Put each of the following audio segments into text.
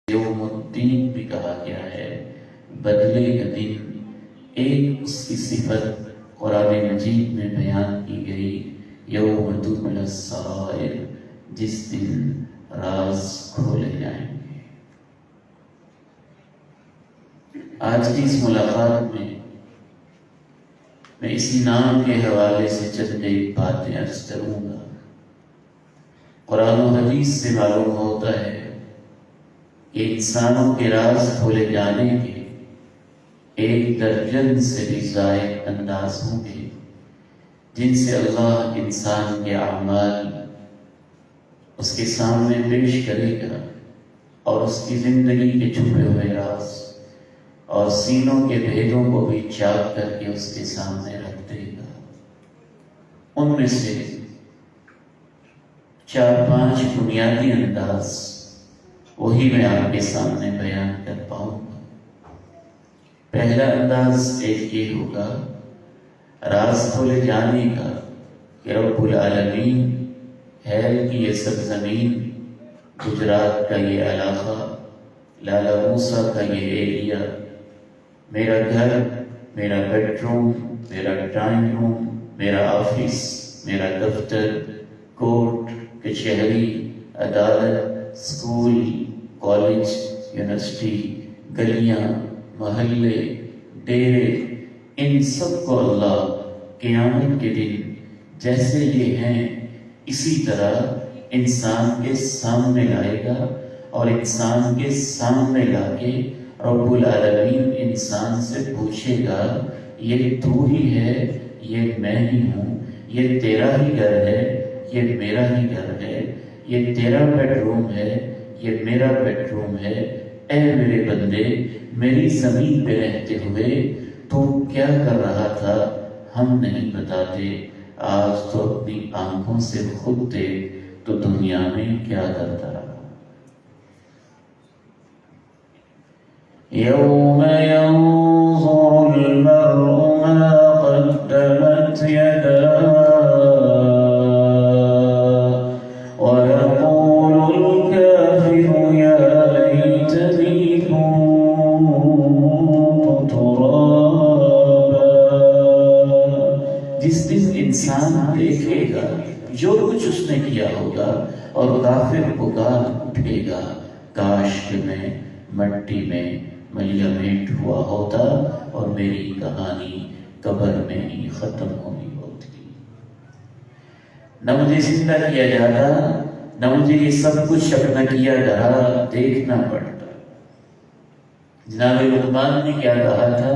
یوم الدین بھی کہا گیا ہے، بدلے کا دن۔ ایک اس کی صفت قرآن مجید میں بیان کی گئی، یوم تبلی السرائر، جس دن راز کھولے جائیں گے۔ آج کی اس ملاقات میں اسی نام کے حوالے سے چند ایک باتیں عرض کروں گا۔ قرآن و حدیث سے معلوم ہوتا ہے کہ انسانوں کے راز کھولے جانے کے 1 درجن سے بھی زائد انداز ہوں گے، جن سے اللہ انسان کے اعمال اس کے سامنے پیش کرے گا اور اس کی زندگی کے چھپے ہوئے راز اور سینوں کے بھیدوں کو بھی چاک کر کے اس کے سامنے رکھ دے گا۔ ان میں سے 4-5 بنیادی انداز وہی میں آپ کے سامنے بیان کر پاؤں گا۔ پہلا انداز ایک یہ ہوگا راز کھولے جانے کا کہ رب العالمین حیل کی یہ سرزمین، گجرات کا یہ علاقہ، لالا موسیٰ کا یہ ایریا، میرا گھر، میرا بیڈ روم، میرا ڈرائنگ روم، میرا آفس، میرا دفتر، کورٹ، کچہری، عدالت، اسکول، کالج، یونیورسٹی، گلیاں، محلے، ڈیرے، ان سب کو اللہ قیامت کے دن جیسے یہ ہیں اسی طرح انسان کے سامنے لائے گا، اور انسان کے سامنے لا کے رب العالمین انسان سے پوچھے گا، یہ تو ہی ہے، یہ میں ہی ہوں، یہ تیرا ہی گھر ہے، یہ میرا ہی گھر ہے، یہ تیرا بیڈ روم ہے، یہ میرا بیڈ روم ہے۔ اے میرے بندے، میری زمین پہ رہتے ہوئے تو کیا کر رہا تھا ہم نہیں بتاتے، آج تو اپنی آنکھوں سے خود دیکھ تو دنیا میں کیا کرتا رہا۔ یوم ينظر المرء ما قدمت يداه ويقول الكافر يا ليتني كنت ترابا۔ جس دن انسان دیکھے گا جو کچھ اس نے کیا ہوگا، اور کافر پکار اٹھے گا، کاش کہ میں مٹی میں ملیا میٹ ہوا ہوتا اور میری کہانی قبر میں ہی ختم ہونی ہوتی، نہ مجھے زندہ کیا جاتا، نہ مجھے یہ سب کچھ اپنا کیا دھرا دیکھنا پڑتا۔ جناب لقمان نے کیا کہا تھا؟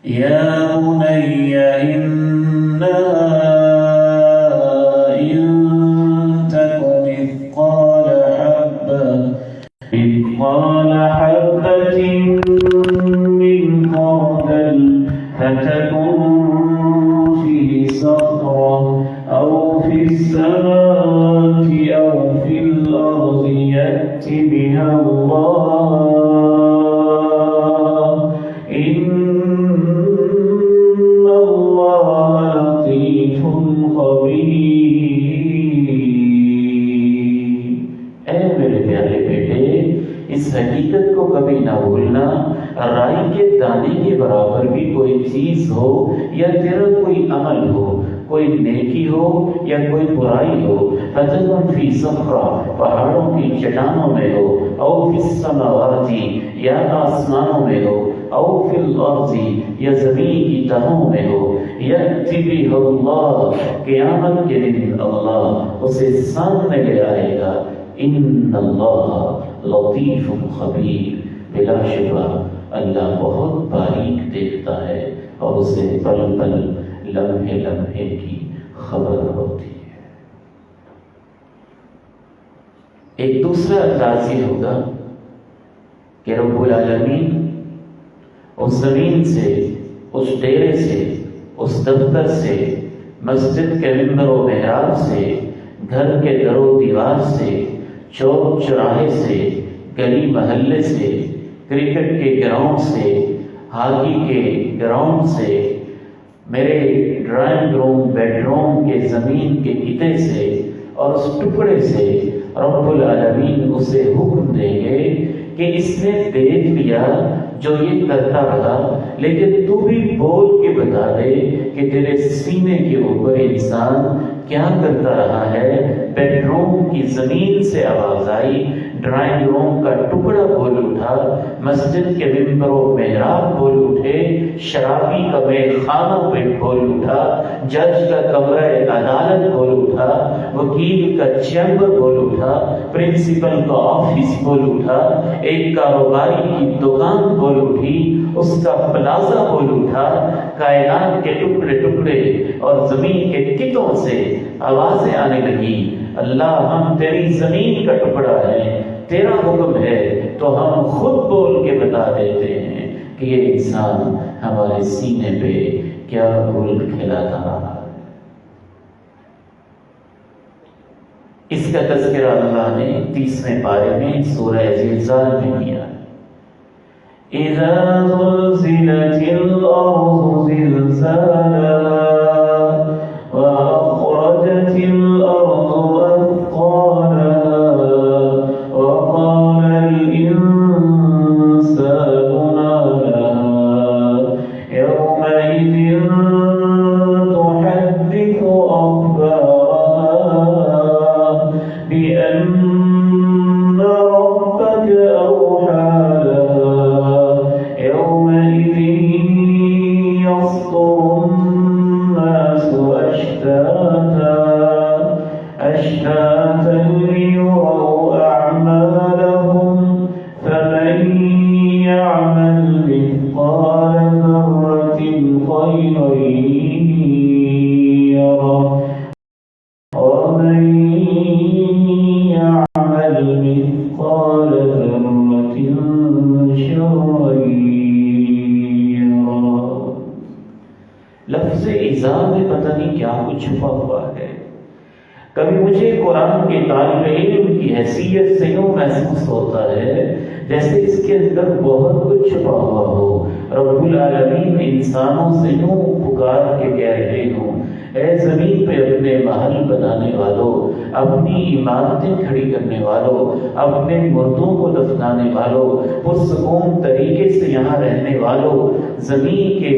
یا بنی انہا مثقال حبة من خردل فتكن في صخرة أو في السماوات أو في الأرض يأت بها الله إن الله لطيف خبير۔ اے میرے پیارے بیٹے، اس حقیقت کو کبھی نہ بھولنا، رائی کے دانے کے برابر بھی کوئی چیز ہو یا تیرا کوئی عمل ہو، کوئی نیکی ہو یا کوئی برائی ہو، فتکن فی صخرہ، پہاڑوں کی چٹانوں میں ہو، او فی السماوات، یا آسمانوں میں ہو، او فی الارض، یا زمین کی تہوں میں ہو، یأتی بہ اللہ، قیامت کے دن اللہ اسے سامنے لے آئے گا۔ ان اللہ لطیف خبیر، بلا شبہ اللہ بہت باریک دیکھتا ہے اور اسے پل پل، لمحے لمحے کی خبر ہوتی ہے۔ ایک دوسرا انداز یہ ہوگا کہ رب العالمین اس زمین سے، اس ڈیرے سے، اس دفتر سے، مسجد کے ممبر و محراب سے، گھر کے در و دیوار سے، چوک چوراہے سے، گلی محلے سے، کرکٹ کے گراؤنڈ سے، ہاکی کے گراؤنڈ سے، میرے ڈرائنگ روم، بیڈ روم کے زمین کے گتے سے اور اس ٹکڑے سے رب العالمین اسے حکم دیں گے کہ اس نے دیکھ لیا جو یہ کرتا رہا، لیکن تو بھی بول کے بتا دے کہ تیرے سینے کے اوپر انسان کیا کرتا رہا ہے۔ بیڈ روم کی زمین سے آواز آئی، ڈرائنگ روم کا ٹکڑا بول اٹھا، مسجد کے ممبر و محراب بول اٹھے، شرابی کا خانہ پہ بول اٹھا، جج کا کمرہ عدالت بول اٹھا، وکیل کا چیمبر بول اٹھا، پرنسپل کا آفس بول اٹھا، ایک کاروباری کی دکان بول اٹھی، اس کا پلازا بول اٹھا۔ کائنات کے ٹکڑے ٹکڑے اور زمین کے ٹکڑوں سے آوازیں آنے لگی، اللہ ہم تیری زمین کا ٹکڑا ہے، تیرا حکم ہے تو ہم خود بول کے بتا دیتے ہیں کہ یہ انسان ہمارے سینے پہ کیا گل کھلاتا رہا۔ اس کا تذکرہ اللہ نے 30ویں پارے میں سورہ زلزال میں کیا۔ اِذَا زُلْزِلَتِ الْأَرْضُ زِلْزَالَهَا وَأَخْرَجَتِ الْأَرْضُ أَثْقَالَهَا وَقَالَ الْإِنسَانُ مَا لَهَا يَوْمَئِذٍ تُحَدِّثُ أَخْبَارَهَا بِأَنَّ رَبَّكَ أَوْحَى لَهَا يَوْمَئِذٍ يَصْدُرُ النَّاسُ أَشْتَاتًا لِيُرَوْا أَعْمَالَهُمْ فَمَن يَعْمَلْ مِثْقَالَ ذَرَّةٍ خَيْرًا يَرَهُ وَمَن يَعْمَلْ مِثْقَالَ ذَرَّةٍ شَرًّا يَرَهُ۔ لفظ اِذا میں پتہ نہیں کیا کچھ چھپا ہوا ہے۔ کبھی مجھے قرآن کے طالب علم کی حیثیت سے یوں محسوس ہوتا ہے جیسے اس کے اندر بہت کچھ چھپا ہوا ہو۔ رب العالمین انسانوں سے یوں پکار کے کہہ رہے ہوں، اے زمین پہ اپنے محل بنانے والوں، اپنی عمارتیں کھڑی کرنے والوں، اپنے مردوں کو دفنانے والوں، پرسکون طریقے سے یہاں رہنے والوں، زمین کے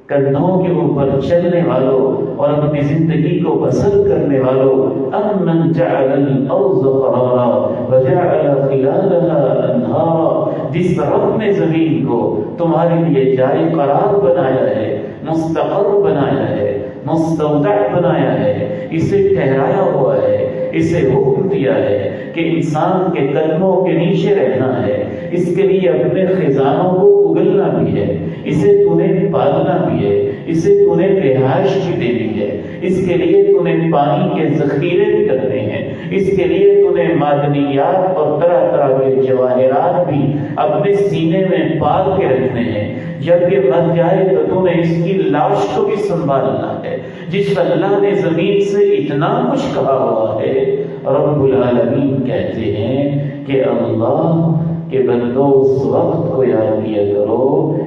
کندھوں کے اوپر چلنے والوں اور اپنی زندگی کو بسر کرنے والوں، امن جعل الارض قرارا وجعل خلالها انہارا، جس رب نے زمین کو تمہارے لیے جائے قرار بنایا ہے، مستقر بنایا ہے، مستودع بنایا ہے، اسے ٹھہرایا ہوا ہے، اسے حکم دیا ہے کہ انسان کے قدموں کے نیچے رہنا ہے، اس کے لیے اپنے خزانوں کو اگلنا بھی ہے، اسے تو نے پالنا بھی ہے، اسے تو نے رہائش بھی دینی ہے، اس کے لیے تو نے پانی کے ذخیرے بھی کرنے ہیں، اس کے لیے تو نے معدنیات اور طرح طرح کے جواہرات بھی اپنے سینے میں پال کے رکھنے ہیں۔ جب یہ مر جائے تو تو نے اس کی لاش کو بھی سنبھالنا ہے۔ جس اللہ نے زمین سے اتنا کچھ کہا ہوا ہے، رب العالمین کہتے ہیں کہ اللہ کہ بندو اس وقت کو یاد کیا کرو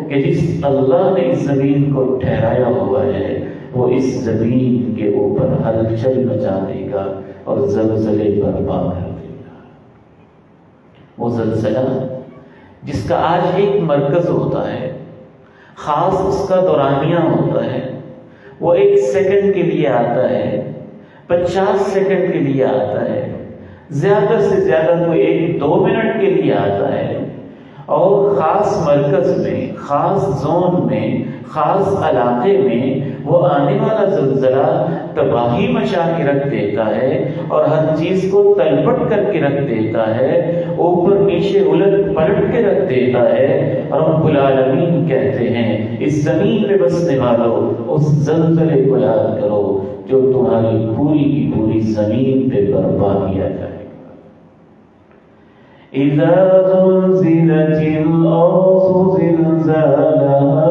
کہ جس اللہ نے اس زمین کو ٹھہرایا ہوا ہے وہ اس زمین کے اوپر ہلچل مچا دے گا اور زلزلے برپا کر دے گا۔ وہ زلزلہ جس کا آج ایک مرکز ہوتا ہے، خاص اس کا دورانیہ ہوتا ہے، وہ 1 سیکنڈ کے لیے آتا ہے، 50 سیکنڈ کے لیے آتا ہے، زیادہ سے زیادہ تو 1-2 منٹ کے لیے آتا ہے، اور خاص مرکز میں، خاص زون میں، خاص علاقے میں وہ آنے والا زلزلہ تباہی مچا کے رکھ دیتا ہے اور ہر چیز کو تلپٹ کر کے رکھ دیتا ہے، اوپر نیچے الٹ پلٹ کے رکھ دیتا ہے۔ رب العالمین کہتے ہیں اس زمین پہ بسنے والوں اس زلزلے کو یاد کرو جو تمہاری پوری کی پوری زمین پہ برپا کیا جائے۔ اِذَا زُلْزِلَتِ الْأَرْضُ زِلْزَالَهَا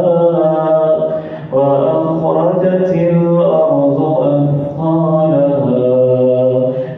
وَأَخْرَجَتِ الْأَرْضُ أَثْقَالَهَا،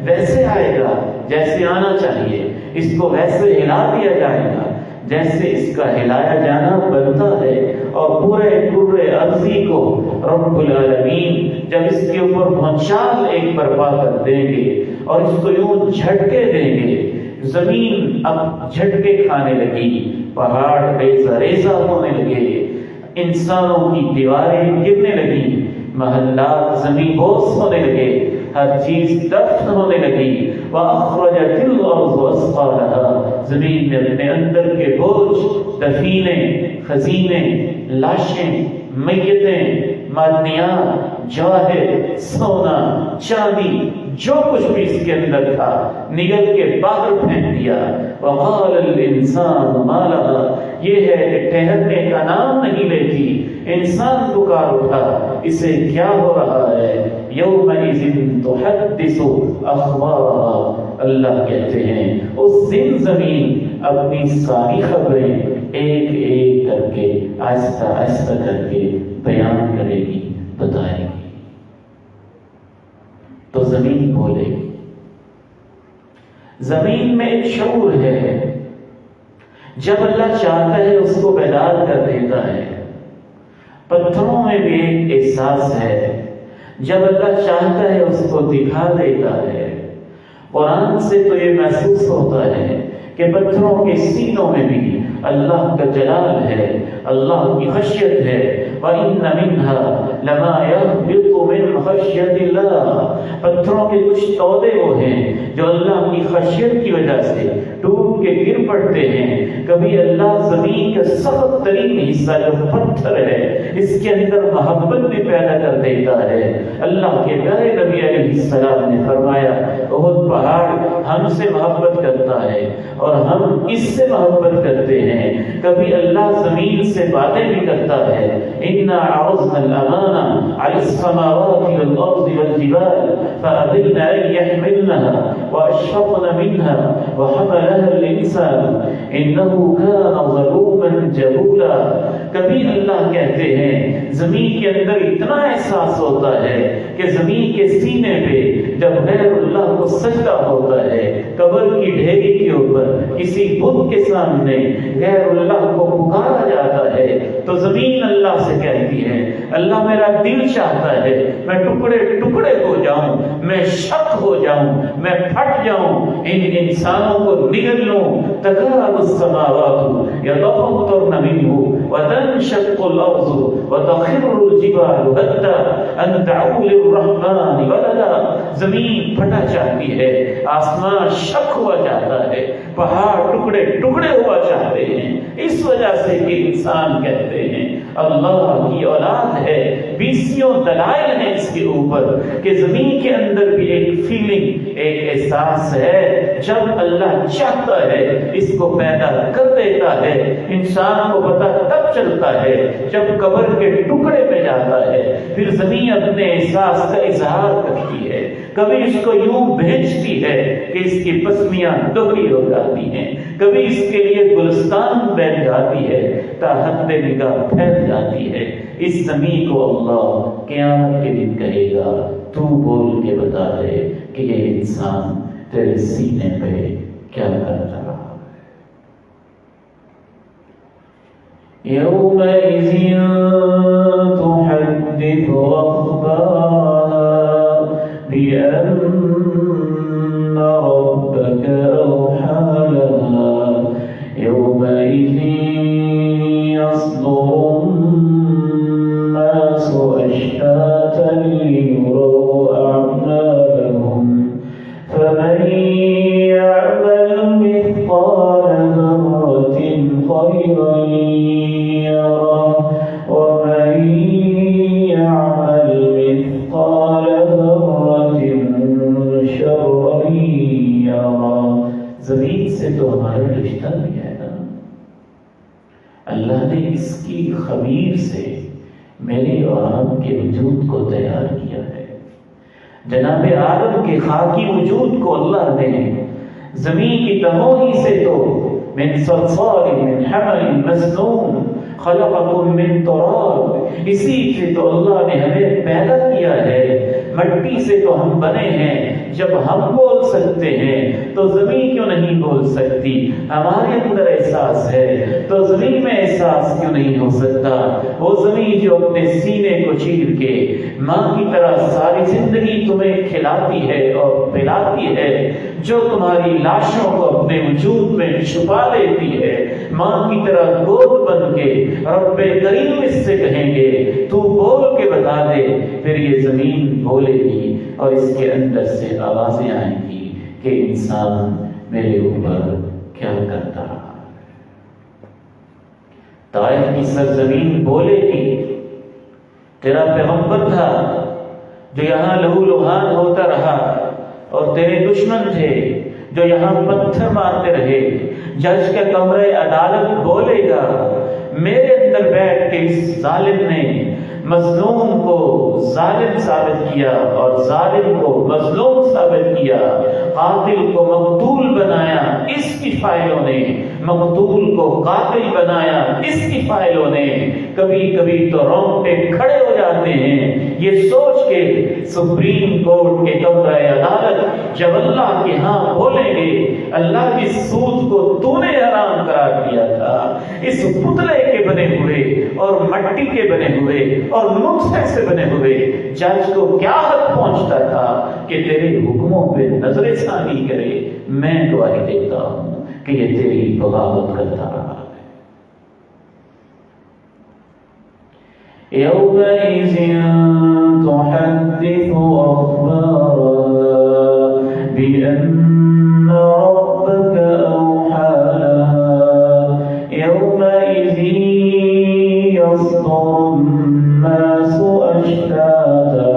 ویسے آئے گا جیسے آنا چاہیے، اس کو ویسے ہلا دیا جائے گا جیسے اس کا ہلایا جانا بنتا ہے، اور پورے کرۂ ارضی کو رب العالمین جب اس کے اوپر بھونچال ایک برپا کر دیں گے اور اس کو یوں جھٹکے دیں گے، زمین اب جھٹکے کھانے لگی، پہاڑ ریزہ ریزہ ہونے لگے، انسانوں کی دیواریں گرنے لگی، محلات زمین بوس ہونے لگے، ہر چیز دفن ہونے لگی۔ وَأَخْرَجَتِ الْأَرْضُ أَثْقَالَهَا، زمین نے اپنے اندر کے بوجھ، دفینے، خزینے، لاشیں، میتیں، معدنیات، جواہر، سونا، چاندی، جو کچھ بھی اس کے اندر تھا نگل کے باہر پھینک دیا۔ وَقَالَ الْإِنسَانُ مَا لَهَا، یہ ہے کہ ٹھہرنے کا نام نہیں لیتی، انسان پکار اٹھا اسے کیا ہو رہا ہے۔ یومئذ تحدث اخبارها، اللہ کہتے ہیں اس دن زمین اپنی ساری خبریں ایک ایک کر کے آہستہ آہستہ کر کے بیان کرے گی، بتائے گی۔ تو زمین بولے گی۔ زمین میں ایک شعور ہے، جب اللہ چاہتا ہے اس کو بیدار کر دیتا ہے۔ پتھروں میں بھی ایک احساس ہے، جب اللہ چاہتا ہے اس کو دکھا دیتا ہے۔ قرآن سے تو یہ محسوس ہوتا ہے کہ پتھروں کے سینوں میں بھی اللہ کا جلال ہے، اللہ کی خشیت ہے۔ وَإِنَّ مِنْهَا لَمَا يَهْبِطُ مِنْ خَشْيَةِ اللَّهِ، پتھروں کے کچھ تودے وہ ہیں جو اللہ کی خشیت کی وجہ سے ٹوٹ کے گر پڑتے ہیں۔ کبھی اللہ زمین کا سخت ترین حصہ جو پتھر ہے اس کے اندر محبت بھی پیدا کر دیتا ہے۔ اللہ کے پیارے نبی علیہ السلام نے فرمایا احد پہاڑ ہم سے محبت کرتا ہے اور ہم اس سے محبت کرتے ہیں۔ کبھی اللہ زمین سے باتیں بھی کرتا ہے، اِنَّا عَرَضْنَا الْأَمَانَةَ عَلَى السَّمَاوَاتِ وَالْأَرْضِ وَالْجِبَالِ فَأَبَيْنَ أَن يَحْمِلْنَهَا وَأَشْفَقْنَ مِنْهَا وَحَمَلَهَا الْإِنسَانُ إِنَّهُ كَانَ ظَلُومًا جَهُولًا۔ کبھی اللہ کہتے ہیں زمین کے اندر اتنا احساس ہوتا ہے کہ زمین کے سینے پہ جب غیر اللہ کو سجدہ ہوتا ہے، قبر کی ڈھیری کے اوپر کسی بت کے سامنے غیر اللہ کو پکارا جاتا ہے تو زمین اللہ سے کہتی ہے اللہ میرا دل چاہتا ہے میں ٹکڑے ٹکڑے ہو جاؤں، میں شق ہو جاؤں، میں پھٹ جاؤں، ان انسانوں کو نگل لوں۔ تکاد السماوات یتفطرن منہ وتنشق الارض وتخر الجبال هدا ان دعوا للرحمن ولدا، زمین پھٹا چاہتی ہے، آسمان شق ہوا چاہتا ہے، پہاڑ ٹکڑے ٹکڑے ہوا چاہتے ہیں، اس وجہ سے کہ انسان کہتے ہیں اللہ کی اولاد ہے۔ بیسیوں دلائل ہیں اس کے اوپر کہ زمین کے اندر بھی ایک فیلنگ، ایک احساس ہے، جب اللہ چاہتا ہے اس کو پیدا کر دیتا ہے۔ انسان کو پتہ تب چلتا ہے جب قبر کے ٹکڑے میں جاتا ہے، پھر زمین اپنے احساس کا اظہار کرتی ہے، کبھی اس کو یوں بھیجتی ہے کہ اس کی پسلیاں دوہری ہو جاتی ہیں، کبھی اس کے لیے گلستان بیٹھ جاتی ہے، تا حد نگاہ پھیل جاتی ہے۔ اس زمین کو اللہ قیامت کے دن کہے گا تو بول کے بتا دے کہ یہ انسان تیرے سینے پہ کیا کر رہا ہے۔ یومئذ تحدث اخبارها بأن ربك أوحى لها يومئذ يصدر الناس أشتاتا ليروا أعمالهم فمن يعمل مثقال ذرة خيرا يره ومن يعمل مثقال ذرة شرا يره۔ زمین سے تو ہمارا رشتہ بھی ہے نا، اللہ نے اس کی خمیر سے میرے اور آپ کے وجود کو تیار کیا ہے۔ جناب آدم کے خاکی وجود کو اللہ نے زمین کی تموہی سے تو من صلصال من حمل مسنون خلقکم من تراب، اسی سے تو اللہ نے ہمیں پیدا کیا ہے، مٹی سے تو ہم بنے ہیں۔ جب ہم بول سکتے ہیں تو زمین کیوں نہیں بول سکتی؟ ہمارے اندر احساس ہے تو زمین میں احساس کیوں نہیں ہو سکتا؟ وہ زمین جو اپنے سینے کو چیر کے ماں کی طرح ساری زندگی تمہیں کھلاتی ہے اور پلاتی ہے، جو تمہاری لاشوں کو اپنے وجود میں چھپا لیتی ہے، ماں کی طرح گود بن کے رب کریم اس سے کہیں گے تو بول کے بتا دے، پھر یہ زمین بولے گی اور اس کے اندر سے آوازیں آئیں گی کہ انسان میرے اوپر کیا کرتا رہا۔ طائف کی سرزمین بولے گی تیرا پیغمبر تھا جو یہاں لہو لہان ہوتا رہا، اور تیرے دشمن تھے جو یہاں پتھر مارتے رہے۔ جج کا کمرہ عدالت بولے گا میرے اندر بیٹھ کے اس ظالم نے مظلوم کو ظالم ثابت کیا اور ظالم کو مظلوم ثابت کیا، قاتل کو مقتول بنایا اس کی فائلوں نے، مقتول کو قاتل بنایا اس کی فائلوں نے۔ کبھی کبھی تو رونگٹے کھڑے ہو جاتے ہیں یہ سوچ کے سپریم کورٹ کے کمرہ عدالت جب اللہ کے ہاں بولیں گے اللہ کی سود کو تو نے حرام قرار دیا تھا، اس پتلے کے بنے ہوئے اور مٹی کے بنے ہوئے اور نطفے سے بنے ہوئے جج کو کیا حق پہنچتا تھا کہ تیرے حکموں پہ نظر ثانی کرے؟ میں گواہی دیتا ہوں کہ یہ تیری بغاوت کرتا رہا ہے۔ يومئذ تحدث أخبارها بأن ربك أوحى لها يومئذ يصدر الناس أشتاتا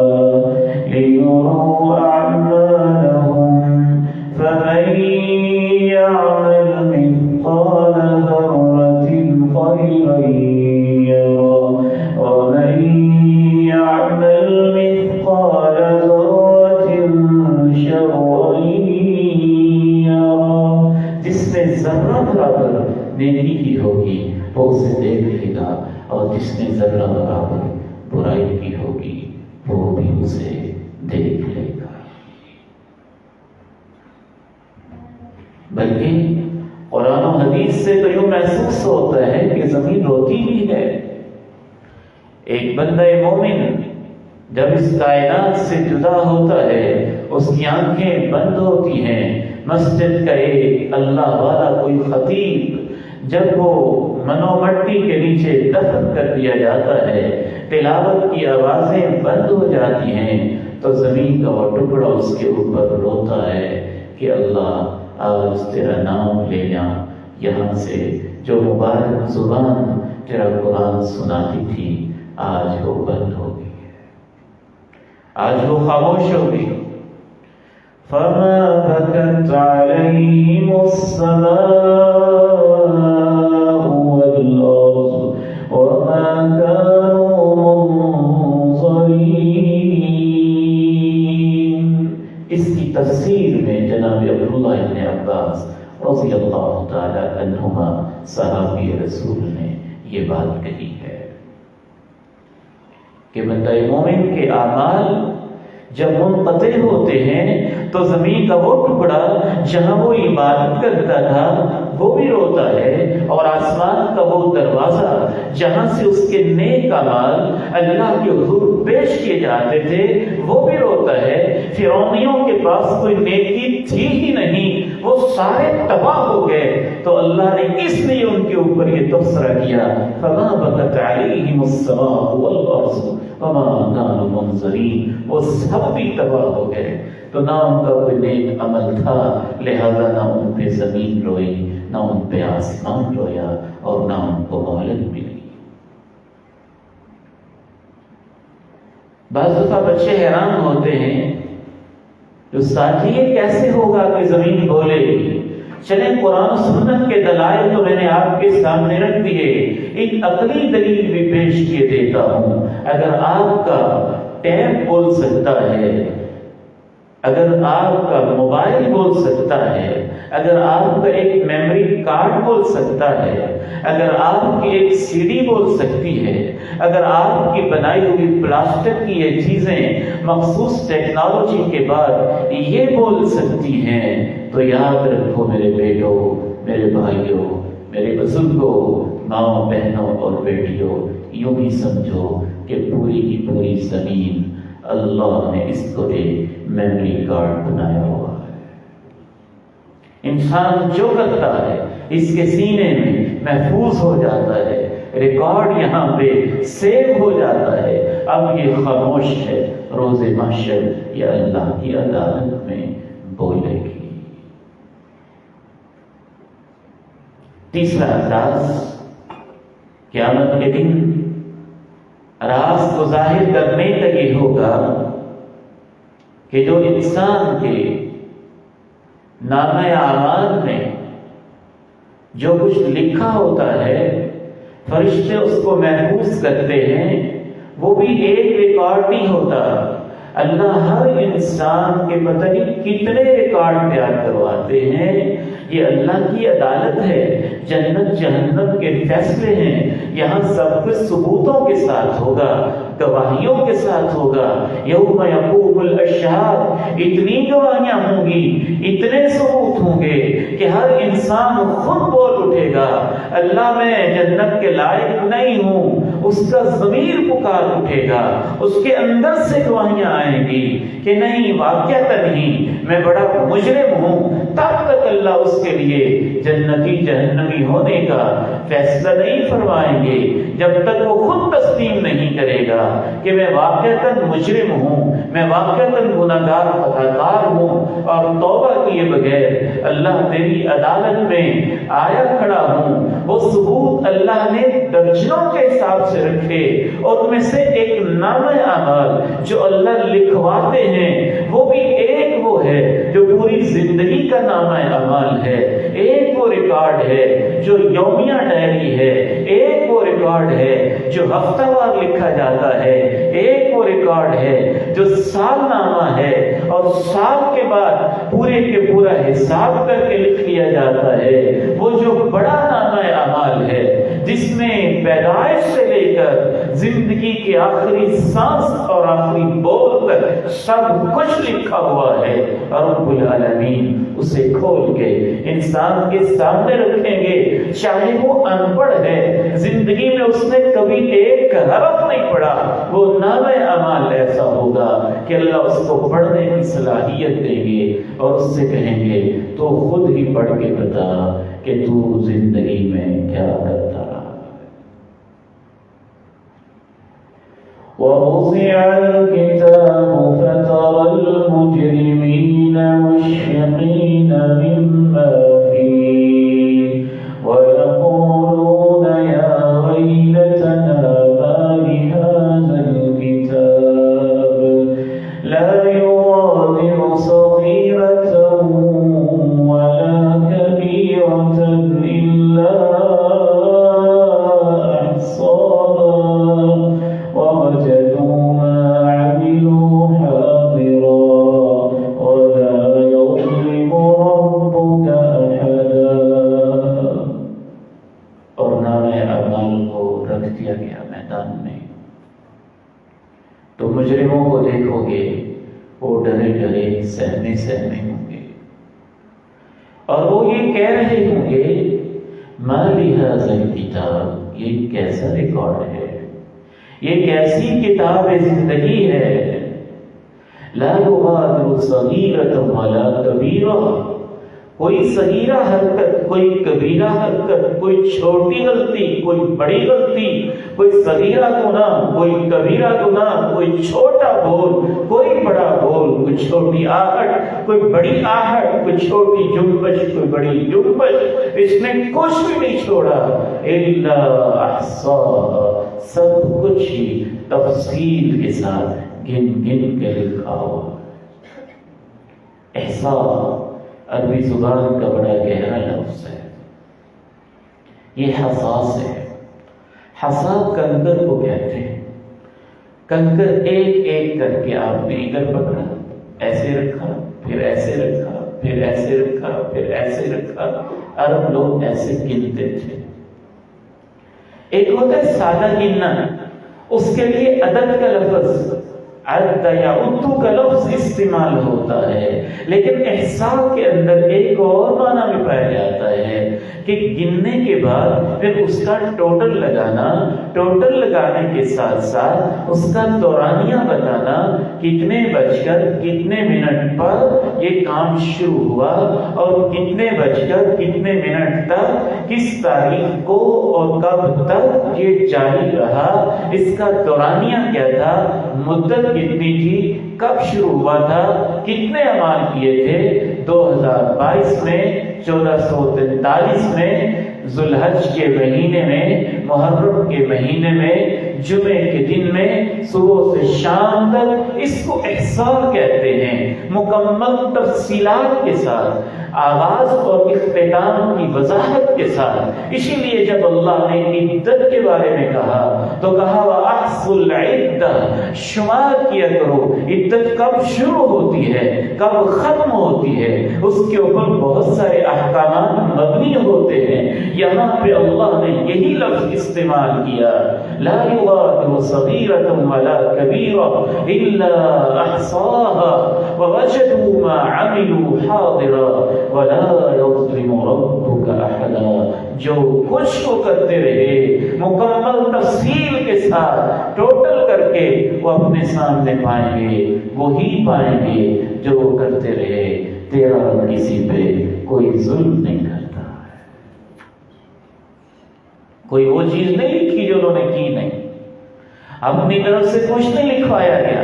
ليروا أعمالهم فمن يعمل مثقال ذرة خيرا يره ومن يعمل مثقال ذرة شرا يره۔ جس نے ذرہ برابر نیکی کی ہوگی وہ اسے دیکھ لے گا، اور جس نے ذرہ برابر برائی کی ہوگی وہ بھی اسے دیکھ لے گا۔ بلکہ قرآن و حدیث سے تو یوں محسوس ہوتا ہے کہ زمین روتی بھی ہے۔ ایک بندہ مومن جب اس کائنات سے جدا ہوتا ہے اس کی آنکھیں بند ہوتی ہیں، مسجد کا ایک اللہ والا کوئی خطیب جب وہ منو مٹی کے نیچے دفن کر دیا جاتا ہے، تلاوت کی آوازیں بند ہو جاتی ہیں، تو زمین کا وہ ٹکڑا اس کے اوپر روتا ہے کہ اللہ آج تیرا نام لینا یہاں سے جو مبارک زبان تیرا قرآن سناتی تھی آج وہ بند ہو گئی، آج وہ خاموش ہو گئی۔ فما بكت عليهم السماء والأرض وما كانوا منظرين۔ اس کی تفسیر میں جناب عبداللہ ابن عباس رضی اللہ تعالی عنہما صحابی رسول نے یہ بات کہی ہے کہ بندہ مومن کے اعمال جب منقطع ہوتے ہیں تو زمین کا وہ ٹکڑا جہاں وہ عبادت کرتا تھا وہ بھی روتا ہے، اور آسمان کا وہ دروازہ جہاں سے اس کے نیک اعمال اللہ کے حضور پیش کیے جاتے تھے وہ بھی روتا ہے۔ فرعونیوں کے پاس کوئی نیکی تھی ہی نہیں، وہ سارے تباہ ہو گئے، تو اللہ نے اس لیے ان کے اوپر یہ تبصرہ کیا فما بكت عليهم السماء والأرض وما كانوا منظرين، وہ سب بھی تباہ ہو گئے، تو نہ ان کا کوئی نیک عمل تھا، لہذا نہ ان پہ زمین روئی، نہ ان پہ آسمان رویا، اور نہ ان کو مہلت ملی۔ بعض دفعہ بچے حیران ہوتے ہیں جو ساتھی یہ کیسے ہوگا کہ زمین بولے گی؟ چلیں قرآن و سنت کے دلائل تو میں نے آپ کے سامنے رکھ دیے، ایک عقلی دلیل بھی پیش کیے دیتا ہوں۔ اگر آپ کا ٹیب بول سکتا ہے، اگر آپ کا موبائل بول سکتا ہے، اگر آپ کا ایک میموری کارڈ بول سکتا ہے، اگر آپ کی ایک سی ڈی بول سکتی ہے، اگر آپ کی بنائی ہوئی پلاسٹک کی یہ چیزیں مخصوص ٹیکنالوجی کے بعد یہ بول سکتی ہیں، تو یاد رکھو میرے بیٹوں، میرے بھائیوں، میرے بزرگوں، ماؤں، بہنوں اور بیٹیوں، یوں بھی سمجھو کہ پوری کی پوری زمین اللہ نے اس کو ایک میموری کارڈ بنایا ہوا ہے۔ انسان جو کرتا ہے اس کے سینے میں محفوظ ہو جاتا ہے، ریکارڈ یہاں پہ سیو ہو جاتا ہے۔ اب یہ خاموش ہے، روز محشر یہ اللہ کی عدالت میں بولے گی۔ تیسرا انداز، قیامت کے دن راز کو ظاہر کرنے کا یہ ہوگا کہ جو انسان کے نامہ اعمال میں جو کچھ لکھا ہوتا ہے فرشتے اس کو محفوظ کرتے ہیں، وہ بھی ایک ریکارڈ نہیں ہوتا۔ اللہ ہر انسان کے پتہ نہیں کتنے ریکارڈ تیار کرواتے ہیں۔ یہ اللہ کی عدالت ہے، جنت جہنم کے فیصلے ہیں، یہاں سب کچھ ثبوتوں کے ساتھ ہوگا، گواہیوں کے ساتھ ہوگا۔ یوم یقوم الاشہاد، اتنی گواہیاں ہوں گی، اتنے ثبوت ہوں گے کہ ہر انسان خود بول اٹھے گا اللہ میں جنت کے لائق نہیں ہوں۔ اس کا ضمیر پکار اٹھے گا، اس کے اندر سے گواہیاں آئیں گی کہ نہیں، واقعہ نہیں، میں بڑا مجرم ہوں۔ تب تک اللہ اس کے لیے جنتی جہنمی ہونے کا فیصلہ نہیں فرمائیں گے جب تک وہ خود تسلیم نہیں کرے گا کہ میں واقعتاً مجرم ہوں، میں واقعتاً گناہگار خطاکار ہوں، اور توبہ کیے بغیر اللہ تیری عدالت میں آیا کھڑا ہوں۔ وہ ثبوت اللہ نے درجنوں کے حساب سے رکھے، اور ان میں سے ایک نامہ اعمال جو اللہ لکھواتے ہیں وہ بھی ایک وہ ہے جو پوری زندگی کا نامہ اعمال ہے، ایک وہ ریکارڈ ہے جو یومیہ ڈائری ہے، ایک وہ ریکارڈ ہے جو ہفتہ وار لکھا جاتا ہے، ایک وہ ریکارڈ ہے جو سال نامہ ہے، اور سال کے بعد پورے کے پورا حساب کر کے لکھ لیا جاتا ہے۔ وہ جو بڑا نامہ اعمال ہے جس میں پیدائش سے لے کر زندگی کے آخری سانس اور آخری بول تک سب کچھ لکھا ہوا ہے، اور رب العالمین اسے کھول کے انسان کے سامنے رکھیں گے، چاہے وہ ان پڑھ ہے، زندگی میں اس نے کبھی ایک حرف نہیں پڑھا، وہ نامہ اعمال ایسا ہوگا کہ اللہ اس کو پڑھنے کی صلاحیت دیں گے، اور اس سے کہیں گے تو خود ہی پڑھ کے بتا کہ تو زندگی میں کیا کرتا رہا۔ وَوُضِعَ الْكِتَابُ فَتَرَى الْمُجْرِمِينَ مُشْفِقِينَ مِمَّا فِيهِ وَيَقُولُونَ يَا وَيْلَتَنَا مَا لِهَذَا الْكِتَابِ لَا يُغَادِرُ صَغِيرَةً وَلَا كَبِيرَةً إِلَّا وَوَجَدُوا مَا عَمِلُوا حَاضِرًا وَلَا يَظْلِمُ رَبُّكَ أَحَدًا۔ اور نامہ اعمال کو رکھ دیا گیا میدان میں، تو مجرموں کو دیکھو گے وہ ڈرے ڈرے سہمے سہمے ہوں گے، اور وہ یہ کہہ رہے ہوں گے مَا لِهَذَا الْكِتَابِ، یہ کیسا ریکارڈ ہے، یہ کیسی کتاب زندگی ہے، لا یغادر صغیرۃ ولا کبیرہ، کوئی صغیرہ حرکت، کوئی کبیرہ حرکت، کوئی چھوٹی غلطی، کوئی بڑی غلطی، کوئی صغیرہ گناہ، کوئی کبیرہ گناہ، کوئی چھوٹا بول، کوئی بڑا بول، کوئی چھوٹی آہٹ، کوئی بڑی آہٹ، کوئی چھوٹی جنبش، کوئی بڑی جنبش، اس نے کچھ بھی نہیں چھوڑا، الا احصاها، سب کچھ ہی تفصیل کے ساتھ گن گن کے لکھا ہوا۔ احصاء عربی زبان کا بڑا گہرا لفظ ہے، یہ حساس ہے۔ حسا کنکر کو کہتے ہیں، کنکر ایک ایک کر کے آپ نے ادھر پکڑا، ایسے رکھا، پھر ایسے رکھا، پھر ایسے رکھا، پھر ایسے رکھا۔ عرب لوگ ایسے گنتے تھے۔ ایک ہوتا ہے سادہ گننا، اس کے لیے عدد کا لفظ عد یا ادو کا لفظ استعمال ہوتا ہے، لیکن احصاء کے اندر ایک اور معنی بھی پایا جاتا ہے، کہ گننے کے بعد پھر اس کا ٹوٹل لگانے کے ساتھ ساتھ اس کا دورانیہ بتانا، کتنے بج کر کتنے منٹ پر یہ کام شروع ہوا اور کتنے بج کر کتنے منٹ تک کس تاریخ کو اور کب تک یہ جاری رہا، اس کا دورانیہ کیا تھا، مدت کتنی تھی، کب شروع ہوا تھا، کتنے اعمال کیے تھے۔ 2022 میں 1443 میں ذوالحج کے مہینے میں، محرم کے مہینے میں، جمعے کے دن میں صبح سے شام تک، اس کو احصار کہتے ہیں، مکمل تفصیلات کے ساتھ، آغاز اور اختتام کی وضاحت کے ساتھ۔ اسی لیے جب اللہ نے عدت کے بارے میں کہا تو کہا وَأَحْصُوا الْعِدَّةَ، شمار کیا کرو، عدت کب شروع ہوتی ہے، کب ختم ہوتی ہے، اس کے اوپر بہت سارے احکامات مبنی ہوتے ہیں۔ یہاں پہ اللہ نے یہی لفظ استعمال کیا، لا يغادر صغيرة ولا كبيرة إلا أحصاها ووجدوا ما عملوا حاضرا ولا يظلم ربك أحدا۔ جو کچھ کو کرتے رہے مکمل تفصیل کے ساتھ ٹوٹل کر کے وہ اپنے سامنے پائیں گے، وہی پائیں گے جو وہ کرتے رہے۔ تیرا کسی پہ کوئی ظلم نہیں کرتا ہے، کوئی وہ چیز نہیں لکھی جو انہوں نے کی نہیں، اپنی طرف سے کچھ نہیں لکھوایا گیا۔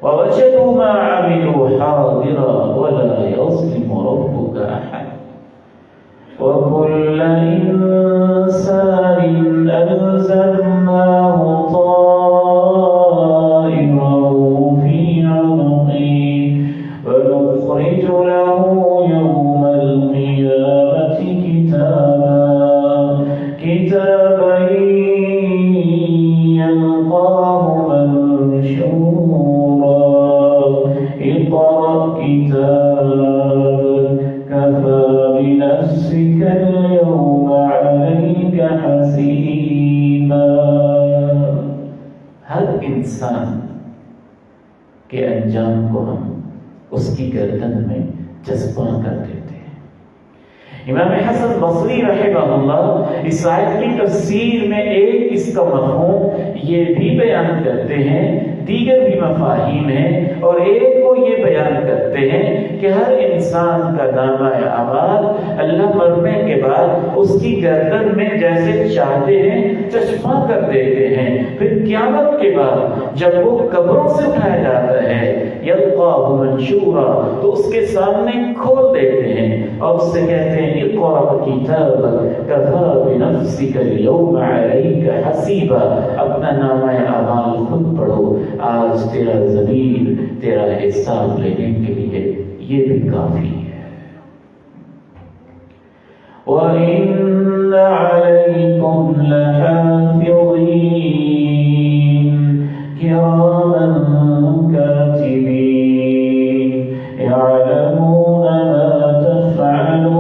وَوَجَدُوا مَا عَمِلُوا حَاضِرًا وَلَا يَظْلِمُ رَبُّكَ أَحَدًا۔ وَكُلَّ إِنسَانٍ أَلْزَمْنَاهُ طَائِرَهُ فِي عُنُقِهِ وَنُخْرِجُ لَهُ يَوْمَ الْقِيَامَةِ كِتَابًا يَلْقَاهُ مَنشُورًا اقْرَأْ كِتَابَكَ كَفَى بِنَفْسِكَ الْيَوْمَ عَلَيْكَ حَسِيبًا۔ ہر انسان کے انجام کو ہم اس کی گردن میں جذبہ کر دیتے ہیں۔ امام حسن بصری رحمہ اللہ اس آیت کی تفسیر میں ایک اس کا مفہوم یہ بھی بیان کرتے ہیں، دیگر بھی مفاہیم ہیں، اور ایک کو یہ بیان کرتے ہیں کہ ہر انسان کا نامہ اعمال اللہ مرنے کے بعد اس کی گردن میں جیسے چاہتے ہیں چشمہ کر دیتے ہیں، پھر قیامت کے بعد جب وہ قبروں سے اٹھایا جاتا ہے یلقاہ منشورا تو اس کے سامنے کھول دیتے ہیں اور اس سے کہتے ہیں اقرأ کتابک کفی بنفسک اليوم علیک حسیبا، اپنا نامہ اعمال خود پڑھو، آج تیرا ضمیر تیرا حساب لینے کے لیے یہ بھی کافی ہے۔ وَإِنَّ عَلَيْكُمْ لَحَافِظِينَ كِرَامًا كَاتِبِينَ يَعْلَمُونَ مَا تَفْعَلُونَ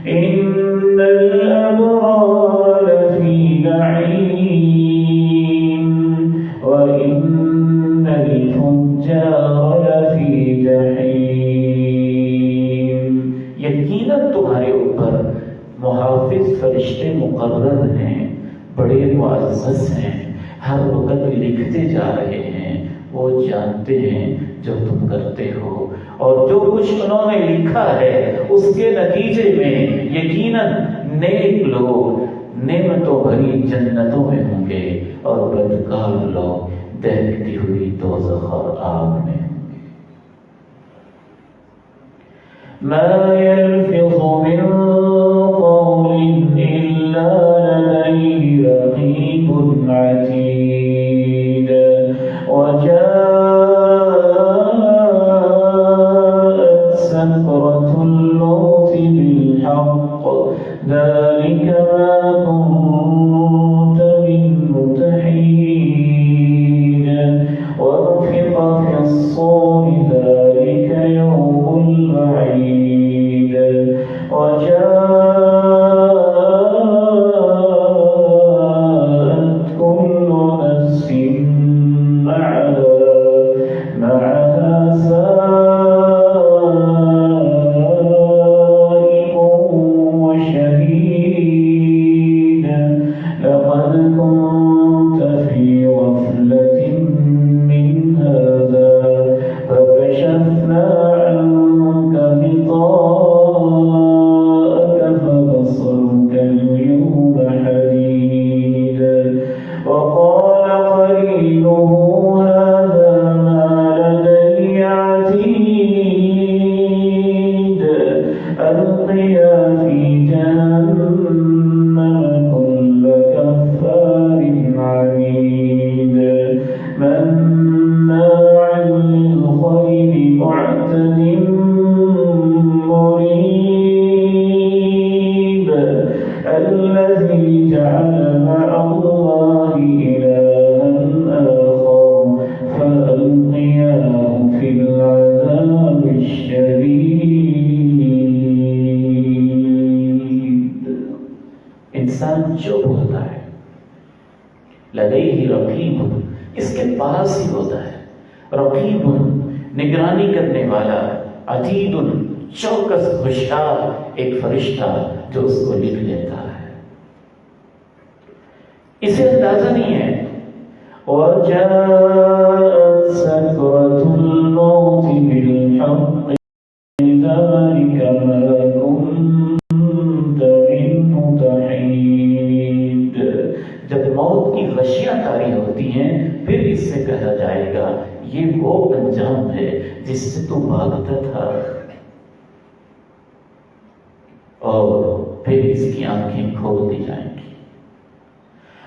إِنَّ الْأَبْرَارَ لَفِي نَعِيمٍ وَإِنَّ الْفُجَّارَ لَفِي جَحِيمٍ۔ یقیناً تمہارے اوپر محافظ فرشتے مقرر ہیں، بڑے معزز ہیں، ہر وقت لکھتے جا رہے ہیں، وہ جانتے ہیں جو تم کرتے ہو، اور جو کچھ انہوں نے لکھا ہے اس کے نتیجے میں یقیناً نیک لوگ نعمتوں بھری جنتوں میں ہوں گے اور بدکار لوگ دہکتی ہوئی دوزخ اور آگ میں ہوں گے۔ ما يلفظ من قول إلا لديه رقيب عتيد وجاءت سكرة الموت بالحق ذلك ما كنت منه تحيد ونفخ في الصور ذلك يوم الوعيد وجاءت كل نفس معها سائق ألقيا في جهنم كل كفار عنيد مناع للخير معتد مريب الذي جعل مع الله إلها آخر فألقياه في العذاب الشديد. انسان جو ہوتا ہے لدیہ رقیب، اس کے پاس ہی ہوتا ہے، رقیب نگرانی کرنے والا، عتید چوکس ہوشیار ایک فرشتہ جو اس کو لکھ لیتا ہے. اسے اندازہ نہیں ہے. وَجَاءَتْ سَكْرَةُ الْمَوْتِ بِالْحَقِّ ذَلِكَ مَا كُنتَ مِنْهُ تَحِيدُ. جب موت کی غشیاں طاری ہوتی ہیں پھر اس سے کہا جائے گا یہ وہ انجام ہے جس سے تو بھاگتا تھا. اور پھر اس کی آنکھیں کھول دی جائیں گی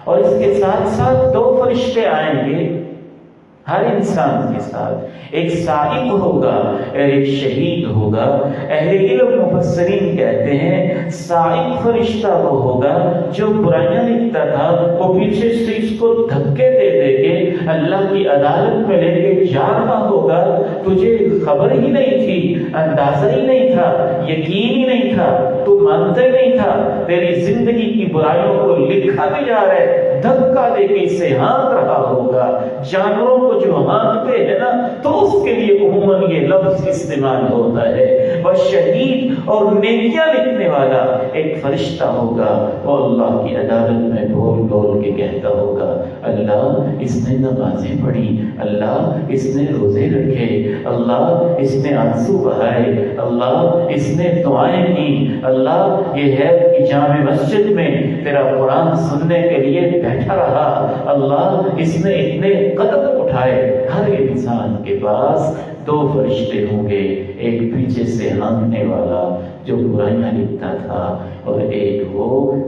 اور اس کے ساتھ ساتھ دو فرشتے آئیں گے ہر انسان کے ساتھ. ایک سائق ہوگا اور ایک شہید ہوگا. اہل علم مفسرین کہتے ہیں سائق فرشتہ وہ ہوگا جو برائیاں لکھتا تھا، وہ پیچھے سے اس کو دھکے دے دے کے اللہ کی عدالت میں لے کے جا رہا ہوگا. تجھے خبر ہی نہیں تھی، اندازہ ہی نہیں تھا، یقین ہی نہیں تھا، تو مانتا ہی نہیں تھا. تیری زندگی کی برائیوں کو لکھا بھی جا رہا ہے، دھکا دے کے اسے ہانک رہا ہوگا. جانوروں کو جو ہانکتے ہیں نا تو اس کے لیے عموماً یہ لفظ استعمال ہوتا ہے. وہ شہید اور نیکیاں لکھنے والا ایک فرشتہ ہوگا، وہ اللہ کی عدالت میں بول بول کے کہتا ہوگا اللہ اس نے نمازیں پڑھی، اللہ اس نے روزے رکھے، اللہ اس نے آنسو بہائے، اللہ اس نے دعائیں کی، اللہ یہ ہے کہ جامع مسجد میں تیرا قرآن سننے کے لیے بیٹھا رہا، اللہ اس نے اتنے قدم اٹھائے. ہر انسان کے پاس دو فرشتے ہوں گے، ایک پیچھے سے ہانکنے والا جو برائیاں لکھتا تھا اور ایک وہ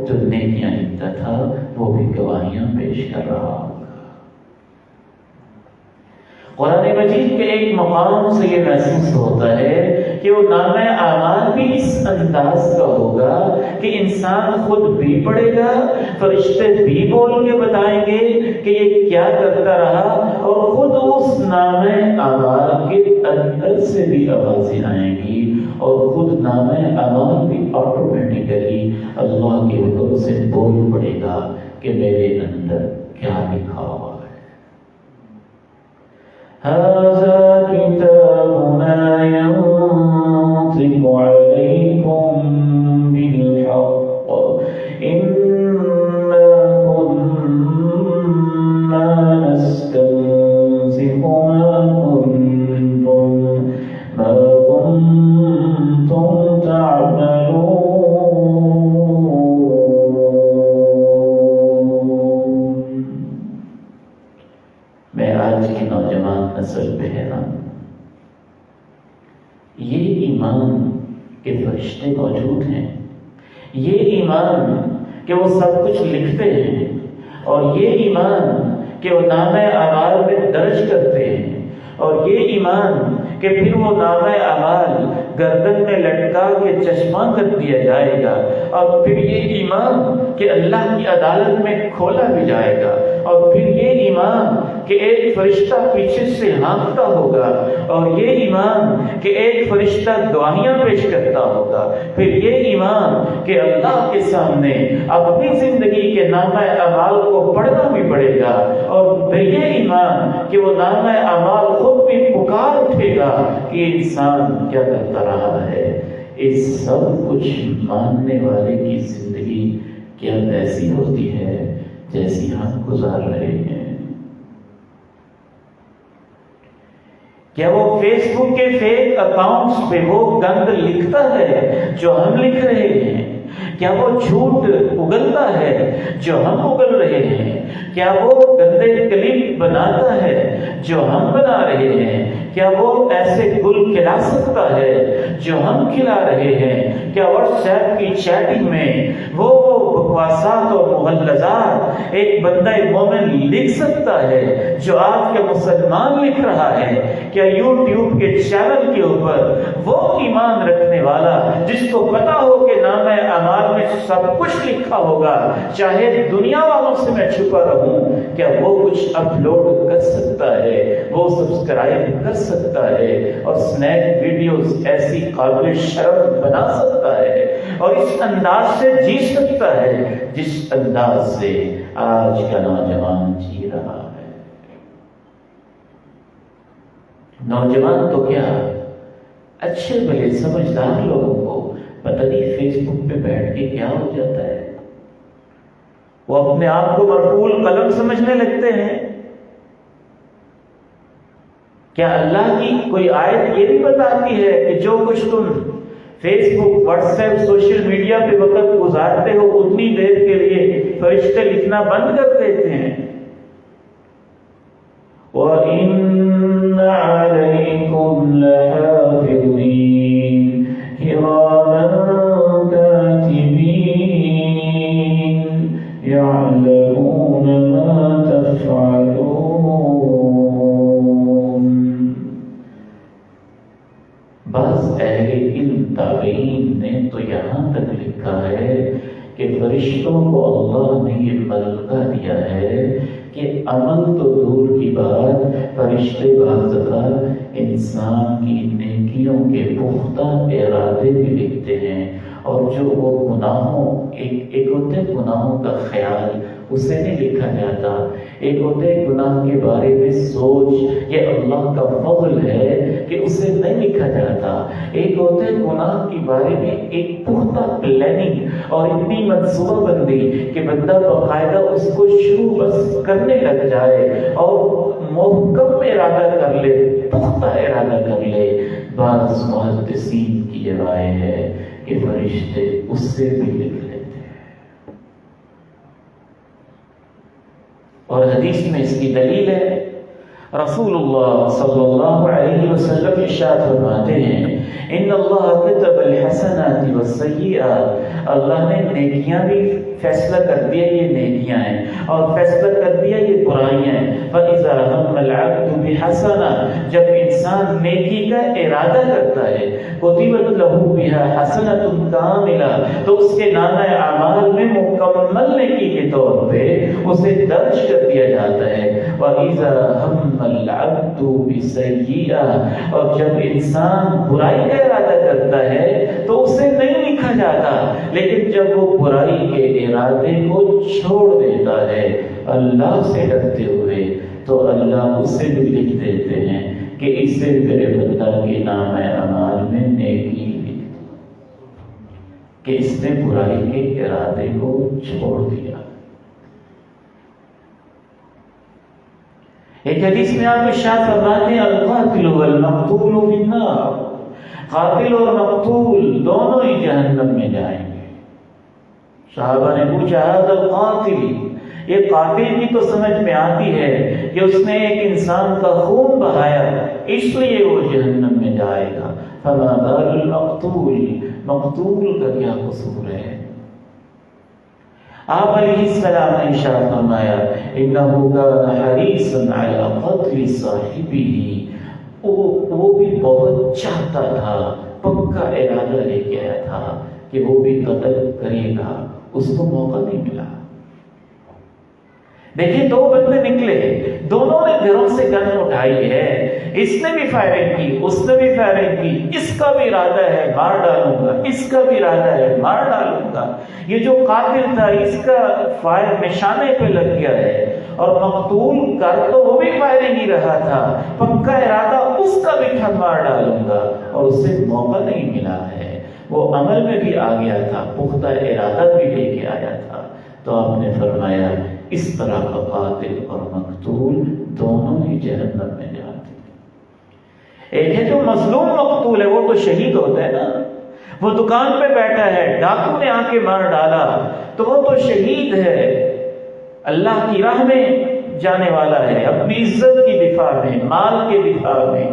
جو نیکیاں لکھتا تھا، وہ بھی گواہیاں پیش کر رہا ہوگا. قرآن مجید کے ایک مقام سے یہ محسوس ہوتا ہے کہ وہ نامہ اعمال بھی اس انداز کا ہوگا کہ انسان خود بھی پڑھے گا، فرشتے بھی بول کے بتائیں گے کہ یہ کیا کرتا رہا، اور خود اس نامہ اعمال کے اندر سے بھی آوازیں آئیں گی اور خود نامہ اعمال بھی آٹومیٹیکلی اللہ کے حکم سے بول پڑے گا کہ میرے اندر کیا لکھا ہوا ہے. هذا كتابنا ينطق عليكم بالحق إنا كنا نستنسخ ما كنتم تعملون. میں آج کی نوجوان نسل پہ حیران. یہ ایمان کہ فرشتے موجود ہیں، یہ ایمان کہ وہ سب کچھ لکھتے ہیں، اور یہ ایمان کہ وہ نامہ اعمال میں درج کرتے ہیں، اور یہ ایمان کہ پھر وہ نامہ اعمال گردن میں لٹکا کے چشمہ کر دیا جائے گا، اور پھر یہ ایمان کہ اللہ کی عدالت میں کھولا بھی جائے گا، اور پھر یہ ایمان کہ ایک فرشتہ پیچھے سے ہانکتا ہوگا، اور یہ ایمان کہ ایک فرشتہ دعائیاں پیش کرتا ہوگا، پھر یہ ایمان کہ اللہ کے سامنے اپنی زندگی کے نامہ اعمال کو پڑھنا بھی پڑے گا، اور پھر یہ ایمان کہ وہ نامہ اعمال خود بھی پکار اٹھے گا کہ انسان کیا کرتا رہا ہے. اس سب کچھ ماننے والے کی زندگی کیا ایسی ہوتی ہے جیسی ہم گزار رہے ہیں. کیا وہ فیس بک کے فیک اکاؤنٹس پہ وہ گند لکھتا ہے جو ہم لکھ رہے ہیں؟ کیا وہ جھوٹ اگلتا ہے جو ہم اگل رہے ہیں؟ کیا وہ گندے کلیم بناتا ہے جو ہم بنا رہے ہیں؟ کیا وہ ایسے گل کھلا سکتا ہے جو ہم کھلا رہے ہیں؟ کیا واٹس ایپ کی چیٹنگ میں وہ بکواسات اور مغلظات ایک بندہ مومن لکھ سکتا ہے جو آج کے مسلمان لکھ رہا ہے؟ کیا یوٹیوب کے چینل کے اوپر وہ ایمان رکھنے والا جس کو پتا ہو کہ نام اعمال میں سب کچھ لکھا ہوگا، چاہے دنیا والوں سے میں چھپا رہوں، کیا وہ کچھ اپلوڈ کر سکتا ہے، وہ سبسکرائب کر سکتا ہے اور سنیک ویڈیوز ایسی قابل شرف بنا سکتا ہے اور اس انداز سے جی سکتا ہے جس انداز سے آج کا نوجوان جی رہا ہے؟ نوجوان تو کیا، اچھے بھلے سمجھدار لوگوں کو پتہ نہیں فیس بک پہ بیٹھ کے کیا ہو جاتا ہے، وہ اپنے آپ کو مرفوع قلم سمجھنے لگتے ہیں۔ کیا اللہ کی کوئی آیت یہ بھی بتاتی ہے کہ جو کچھ تم فیس بک، واٹس ایپ، سوشل میڈیا پہ وقت گزارتے ہو اتنی دیر کے لیے فرشتے لکھنا بند کر دیتے ہیں؟ وَإِنَّ عَلَيْكُمْ لَحَافِظِينَ كِرَامًا كَاتِبِينَ يَعْلَمُونَ مَا تَفْعَلُونَ۔ بعض اہل علم تابعین نے تو یہاں تک لکھا ہے کہ فرشتوں کو اللہ نے یہ ملکہ دیا ہے کہ عمل تو دور کی بات، فرشتے بعض دفعہ انسان کی نیکیوں کے پختہ ارادے بھی لکھتے ہیں، اور جو وہ گناہوں ایک ہوتے گناہوں کا خیال، اسے نہیں لکھا جاتا، ایک ہوتے گناہ کے بارے میں سوچ، یہ اللہ کا فضل ہے کہ اسے نہیں لکھا جاتا، ایک ہوتے گناہ کے بارے میں ایک پختہ پلاننگ اور اتنی منصوبہ بندی کہ بندہ باقاعدہ اس کو شروع بس کرنے لگ جائے اور محکم ارادہ کر لے، پختہ ارادہ کر لے۔ بعض محدثین کی یہ رائے ہے کہ فرشتے اس سے بھی لکھ لیتے ہیں، اور حدیث میں اس کی دلیل ہے۔ رسول اللہ صلی اللہ علیہ وسلم ارشاد فرماتے ہیں، ان اللہ کتب الحسنات والسیئات، اللہ نے نیکیاں بھی فیصلہ کر دیا یہ نیکیاں ہیں اور فیصلہ کر دیا یہ برائیاں ہیں۔ فَإِذَا هَمَّ الْعَبْدُ بِحَسَنَةٍ، جب انسان نیکی کا ارادہ کرتا ہے، كُتِبَتْ لَهُ بِهَا حَسَنَةٌ كَامِلَةٌ، تو اس کے نامہ اعمال میں مکمل نیکی کے طور پہ اسے درج کر دیا جاتا ہے۔ وَإِذَا هَمَّ الْعَبْدُ بِسَيِّئَةٍ، اور جب انسان برائی کا ارادہ کرتا ہے تو اسے نہیں لکھا جاتا، لیکن جب وہ برائی کے ارادے کو چھوڑ دیتا ہے اللہ سے ڈرتے ہوئے، تو اللہ اسے بھی لکھ دیتے ہیں کہ اسے میرے بندہ کے نام اعمال میں نیکی لکھ دو، کہ اس نے برائی کے ارادے کو چھوڑ دیا۔ ایک حدیث میں آپ ارشاد فرماتے ہیں، القاتل والمقتول فی النار، قاتل اور مقتول دونوں ہی جہنم میں جائیں گے۔ صحابہ نے پوچھا، هذا القاتل، یہ قاتل کی تو سمجھ میں آتی ہے کہ اس نے ایک انسان کا خون بہایا اس لیے وہ جہنم میں جائے گا، فما بال المقتول، مقتول کا کیا قصور ہے؟ آپ علیہ السلام نے ارشاد فرمایا، انہ کان حریصا علی قتل صاحبہ، وہ بھی بہت چاہتا تھا، پکا ارادہ لے کے آیا تھا کہ وہ بھی قتل کرے گا، اس کو موقع نہیں ملا۔ دیکھیں دو بندے نکلے، دونوں نے گھروں سے گن اٹھائی ہے، اس نے بھی فائرنگ کی، اس نے بھی فائرنگ کی، اس کا بھی ارادہ ہے مار ڈالوں گا، اس کا بھی ارادہ ہے مار ڈالوں گا۔ یہ جو قاتل تھا اس کا فائر نشانے پہ لگ گیا ہے، اور مقتول کر تو وہ بھی فائرنگ ہی رہا تھا، پکا ارادہ اس کا بھی تھا مار ڈالوں گا، اور اسے موقع نہیں ملا ہے۔ وہ عمل میں بھی آ گیا تھا، پختہ ارادہ بھی لے کے آیا تھا، تو آپ نے فرمایا اس طرح کا قاتل اور مقتول دونوں ہی جہنم میں جاتے ہیں۔ ایک ہے جو مظلوم مقتول ہے، وہ تو شہید ہوتا ہے نا، وہ دکان پہ بیٹھا ہے، ڈاکو نے آ کے مار ڈالا تو وہ تو شہید ہے، اللہ کی راہ میں جانے والا ہے، اپنی عزت کی دفاع میں، مال کے دفاع میں،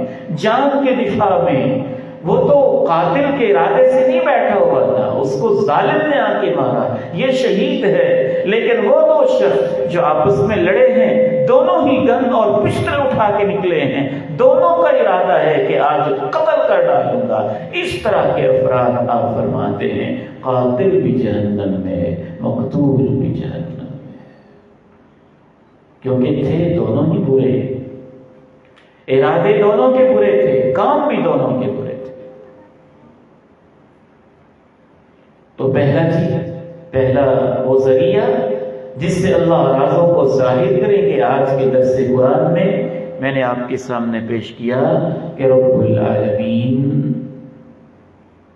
جان کے دفاع میں۔ وہ تو قاتل کے ارادے سے نہیں بیٹھا ہوا تھا، اس کو ظالم نے آ کے مارا، یہ شہید ہے۔ لیکن وہ دو شخص جو آپس میں لڑے ہیں، دونوں ہی گن اور پسٹل اٹھا کے نکلے ہیں، دونوں کا ارادہ ہے کہ آج قتل کر ڈالوں گا۔ اس طرح کے افراد آپ فرماتے ہیں قاتل بھی جہنم میں، مقتول بھی جہنم میں، کیونکہ تھے دونوں ہی برے، ارادے دونوں کے برے تھے، کام بھی دونوں کے برے تھے۔ تو پہلا وہ ذریعہ جس سے اللہ رازوں کو ظاہر کریں گے، آج کے درس قرآن میں نے آپ کے سامنے پیش کیا کہ رب العالمین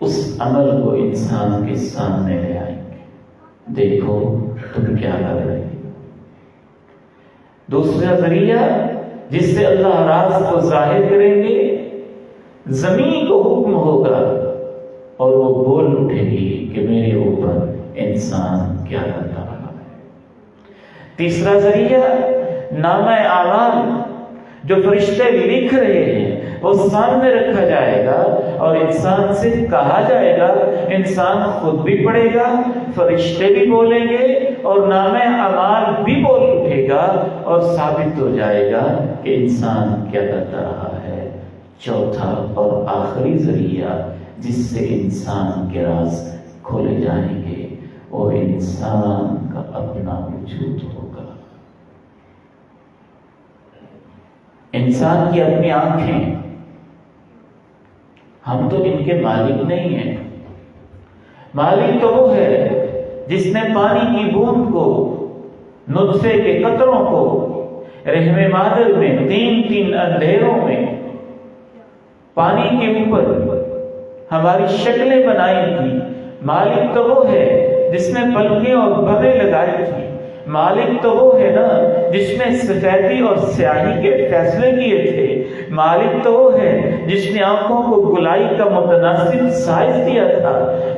اس عمل کو انسان کے سامنے لے آئیں گے، دیکھو تم کیا کر رہے ہو۔ دوسرا ذریعہ جس سے اللہ راز کو ظاہر کریں گے، زمین کو حکم ہوگا اور وہ بول اٹھے گی کہ میرے اوپر انسان کیا کرتا رہا ہے۔ تیسرا ذریعہ نامہ اعمال جو فرشتے لکھ رہے ہیں وہ سامنے رکھا جائے گا اور انسان سے کہا جائے گا، انسان خود بھی پڑھے گا، فرشتے بھی بولیں گے اور نامہ اعمال بھی بول اٹھے گا اور ثابت ہو جائے گا کہ انسان کیا کرتا رہا ہے۔ چوتھا اور آخری ذریعہ جس سے انسان کے راز کھولے جائیں گے وہ انسان کا اپنا وجود ہوگا۔ انسان کی اپنی آنکھیں، ہم تو ان کے مالک نہیں ہیں، مالک تو وہ ہے جس نے پانی کی بوند کو، نطفے کے قطروں کو رحم مادر میں تین اندھیروں میں پانی کے اوپر ہماری شکلیں بنائی تھی۔ مالک تو وہ ہے جس نے پلکیں اور بھویں لگائی تھی۔ مالک تو وہ ہے نا جس نے سفیدی اور سیاہی کے فیصلے کیے تھے۔ مالک تو وہ ہے جس نے آنکھوں کو گلائی کا متناسب سائز دیا تھا۔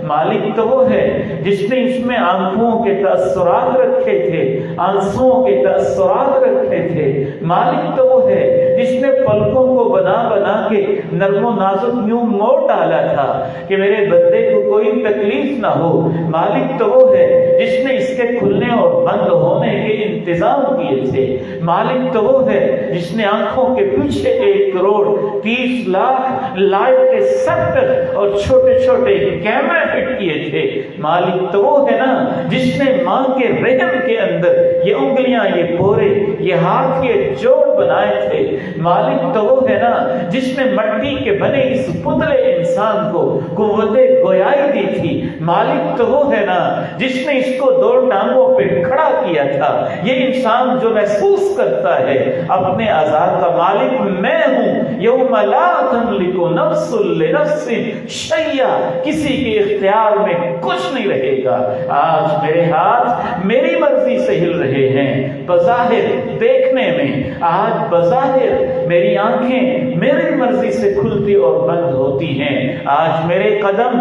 مالک تو وہ ہے جس نے اس میں آنکھوں کے تاثرات رکھے تھے، آنسوؤں کے تاثرات رکھے تھے۔ مالک تو وہ ہے جس نے پلکوں کو بنا بنا کے نرم و نازک یوں موڑ ڈالا تھا کہ میرے بندے کو کوئی تکلیف نہ ہو۔ مالک تو وہ ہے جس نے اس کے کھلنے اور بند ہونے کے انتظام کیے تھے۔ مالک تو وہ ہے جس نے آنکھوں کے پیچھے 1,30,00,000 لائٹ کے سیکٹر اور چھوٹے چھوٹے کیمرے فٹ کیے تھے۔ مالک تو وہ ہے نا جس نے ماں کے رحم کے اندر یہ انگلیاں، یہ پورے، یہ ہاتھ، یہ جوڑ بنائے تھے۔ مالک تو وہ ہے نا جس نے مٹی کے بنے اس پتلے انسان کو قوت گویائی دی تھی۔ مالک تو وہ ہے نا جس نے اس کو 2 ٹانگوں پہ کھڑا کیا تھا۔ یہ انسان جو محسوس کرتا ہے اپنے اعضاء کا مالک میں ہوں، یوم لا تملک نفس لنفس شیئا، کسی کے اختیار میں کچھ نہیں رہے گا۔ آج میرے ہاتھ میری مرضی سے ہل رہے ہیں بظاہر دیکھنے میں، آج بظاہر میری آنکھیں میری مرضی سے کھلتی اور بند ہوتی ہیں، آج میرے قدم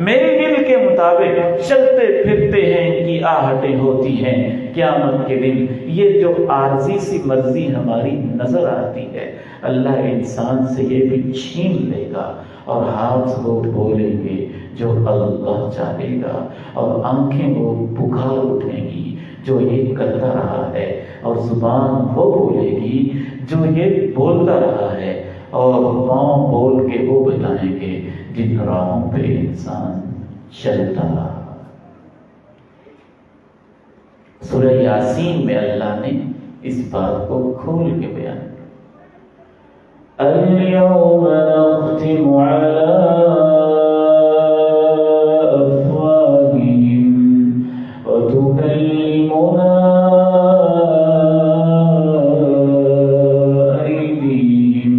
میری دل کے مطابق چلتے پھرتے ہیں، ان کی آہٹیں ہوتی ہیں۔ قیامت کے دن یہ جو عارضی سی مرضی ہماری نظر آتی ہے، اللہ انسان سے یہ بھی چھین لے گا اور ہاتھ وہ بولیں گے جو اللہ چاہے گا، اور آنکھیں وہ پکار اٹھیں گی جو یہ کرتا رہا ہے، اور زبان وہ بولے گی جو یہ بولتا رہا ہے، اور پاؤں بول کے وہ بتائیں گے جن راہوں پہ انسان چلتا رہا۔ سورہ یاسین میں اللہ نے اس بات کو کھول کے بیان کیا۔ اليوم نختم على أفواههم وتكلمنا أيديهم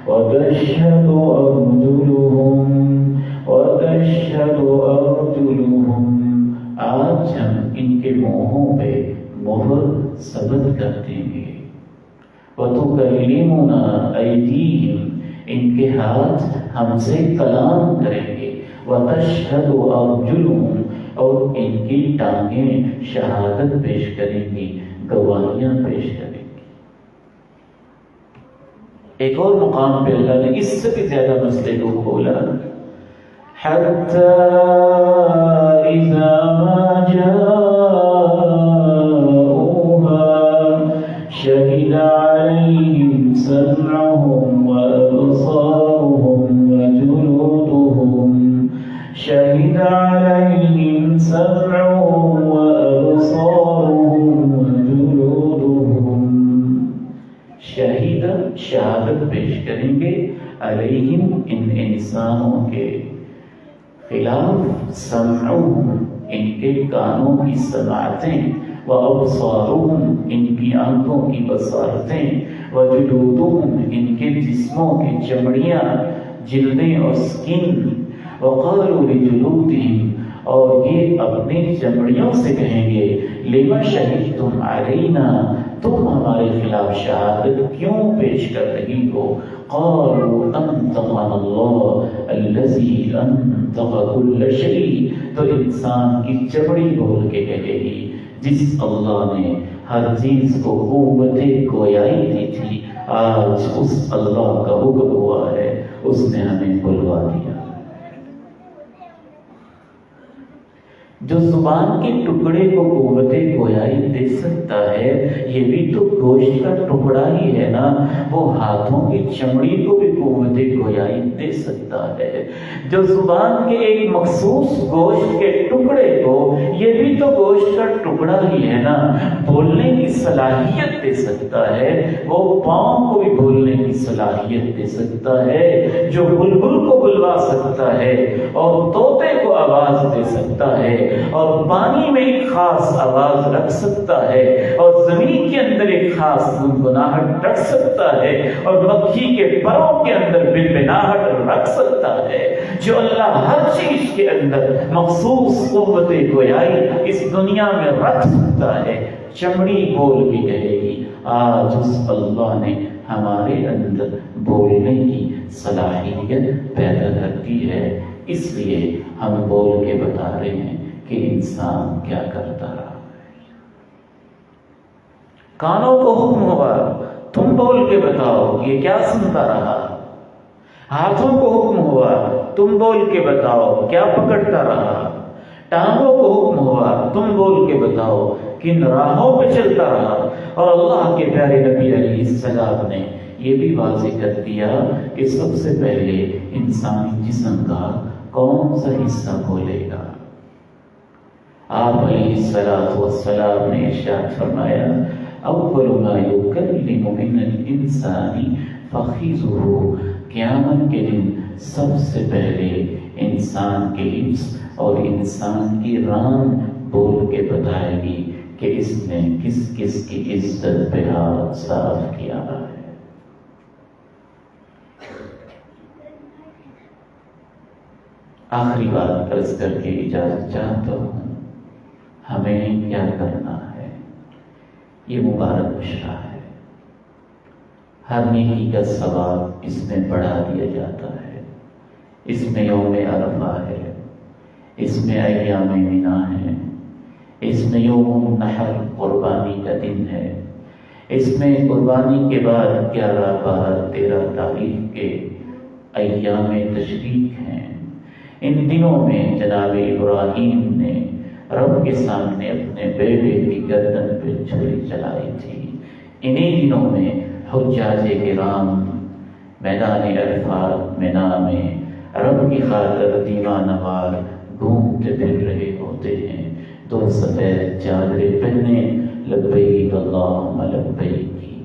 وتشهد أرجلهم آج ہم ان کے منہوں پہ مہر ثبت کر دیں گے۔ وَتُكَلِّمُنَا أَيْدِيهِمْ، ان کے ہاتھ ہم سے کلام کریں گے۔ وتشهد ارجلهم، اور ان کی ٹانگیں شہادت پیش کریں گی، گواہیاں پیش کریں گی۔ ایک اور مقام پہ اللہ نے اس سے بھی زیادہ مسئلے کو کھولا، حتی اذا ما شهد عليهم سمعهم وأبصارهم وجلودهم، شهد عليهم سمعهم وأبصارهم وجلودهم، شہادت پیش کریں گے علیہم ان انسانوں کے خلاف، سمعهم ان کے کانوں کی سماعتیں، وَأَبْصَارُهُمْ ان کی آنکھوں کی بصارتیں، وَجُلُودُهُمْ ان کے جسموں کی چمڑیاں، جلدیں اور سکن، وَقَالُوا لِجُلُودِهِمْ اور یہ اپنی چمڑیوں سے کہیں گے، لِمَ شَهِدْتُمْ عَلَيْنَا تم ہمارے خلاف شہادت کیوں پیش کر رہی ہو؟ قَالُوا أَنطَقَنَا اللَّهُ الَّذِي أَنطَقَ كُلَّ شَيْءٍ تو انسان کی چمڑی بول کے کہے گی جس اللہ نے ہر چیز کو قوت گویائی دی تھی، آج اس اللہ کا حکم ہوا ہے، اس نے ہمیں بلوا دیا۔ جو زبان کے ٹکڑے کو قوت گویائی دے سکتا ہے، یہ بھی تو گوشت کا ٹکڑا ہی ہے نا، وہ ہاتھوں کی چمڑی کو بھی قوت گویائی دے سکتا ہے۔ جو زبان کے ایک مخصوص گوشت کے ٹکڑے کو، یہ بھی تو گوشت کا ٹکڑا ہی ہے نا، بولنے کی صلاحیت دے سکتا ہے، وہ پاؤں کو بھی بولنے کی صلاحیت دے سکتا ہے، جو بلبل کو بلوا سکتا ہے اور طوطے کو آواز دے سکتا ہے اور پانی میں ایک خاص آواز رکھ سکتا ہے اور زمین کے اندر ایک خاص گنگناہٹ رکھ سکتا ہے اور مکھی کے پروں کے اندر بنبناہٹ رکھ سکتا ہے، جو اللہ ہر چیز کے اندر مخصوص قوت گویائی اس دنیا میں رکھ سکتا ہے، چمڑی بول کے کہے گی آج اس اللہ نے ہمارے اندر بولنے کی صلاحیت پیدا کر دی ہے، اس لیے ہم بول کے بتا رہے ہیں کہ انسان کیا کرتا رہا۔ کانوں کو حکم ہوا تم بول کے بتاؤ یہ کیا سنتا رہا، ہاتھوں کو حکم ہوا تم بول کے بتاؤ کیا پکڑتا رہا، ٹانگوں کو حکم ہوا تم بول کے بتاؤ کن راہوں پہ چلتا رہا، اور اللہ کے پیارے نبی علیہ السلام نے یہ بھی واضح کر دیا کہ سب سے پہلے انسانی جسم کا کون سا حصہ بولے گا۔ آپ علیہ السلام نے ارشاد فرمایا اول ما یکلم من الانسان فخذہ، قیامت کے دن سب سے پہلے انسان کے حفظ اور انسان کی ران بول کے بتائے گی کہ اس نے کس کس کی عزت پہ ہاتھ صاف کیا ہے۔ آخری بات عرض کر کے اجازت چاہتا ہوں، ہمیں کیا کرنا ہے؟ یہ مبارک مشرہ ہے، ہر نیکی کا ثواب اس میں بڑھا دیا جاتا ہے، اس میں یوم عرفہ ہے، اس میں ایام منا ہے، اس میں یوم النحر قربانی کا دن ہے، اس میں قربانی کے بعد 11، 12، 13 تاریخ کے ایام تشریق ہیں۔ ان دنوں میں جناب ابراہیم نے رب کے سامنے اپنے بیٹے کی گردن پہ چھری چلائی تھی۔ انہی دنوں میں حجاج کرام میدان عرفات منا میں رب کی خاطر دیوانہ وار گھومتے پھر رہے ہوتے ہیں، 2 سفید چادریں پہنے لبیک اللہم لبیک کی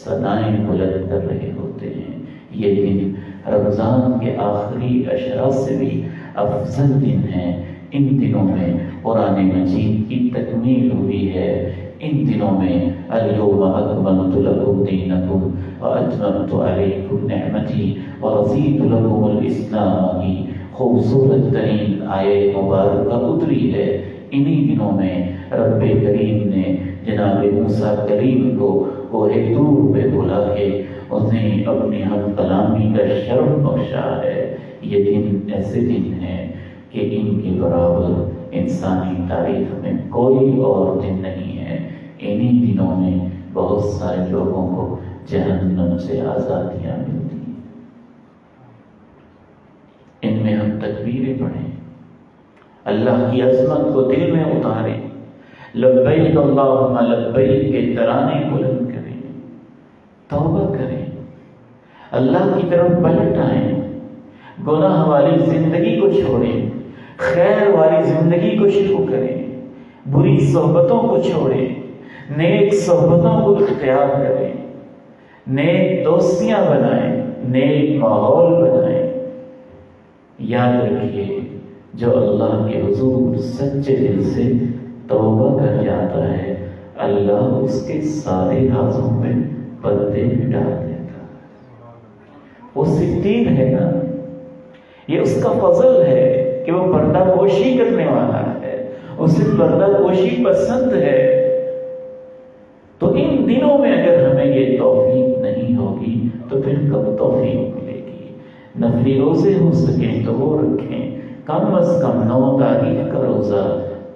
صدائیں بلند کر رہے ہوتے ہیں۔ یہ دن رمضان کے آخری عشرہ سے بھی افضل دن ہے۔ ان دنوں میں قرآن مجید کی تکمیل ہوئی ہے، ان دنوں میں الیوم اکملت لکم دینکم واتممت علیکم نعمتی ورضیت لکم الاسلام کی خوبصورت ترین آیت مبارکہ اتری ہے۔ انہی دنوں میں رب کریم نے جناب موسیٰ کلیم کو کوہ طور پہ بلا کے انہیں اپنی ہم کلامی کا شرف بخشا ہے۔ یہ دن ایسے دن ہیں کہ ان کے برابر انسانی تاریخ میں کوئی اور دن نہیں ہے۔ انہی دنوں میں بہت سارے لوگوں کو جہنم سے آزادیاں ملتی ہیں۔ ان میں ہم تکبیریں پڑھیں، اللہ کی عظمت کو دل میں اتاریں، لبیک اللہم لبیک کے ترانے بلند کریں، توبہ کریں، اللہ کی طرف پلٹ آئیں، گناہ والی زندگی کو چھوڑیں، خیر والی زندگی کو شروع کریں، بری صحبتوں کو چھوڑیں، نیک صحبتوں کو اختیار کریں، نیک دوستیاں بنائیں، نیک ماحول بنائیں۔ یاد رکھیے جو اللہ کے حضور سچے دل سے توبہ کر جاتا ہے، اللہ اس کے سارے رازوں میں پردے مٹا دیتا ہے۔ وہ صدیق ہے نا، یہ اس کا فضل ہے کہ وہ پردہ پوشی کرنے والا ہے، اسے پردہ پوشی پسند ہے۔ تو ان دنوں میں اگر ہمیں یہ توفیق نہیں ہوگی تو پھر کب توفیق ملے گی؟ نفلی روزے ہو سکیں تو وہ رکھیں، کم از کم 9 تاریخ کا روزہ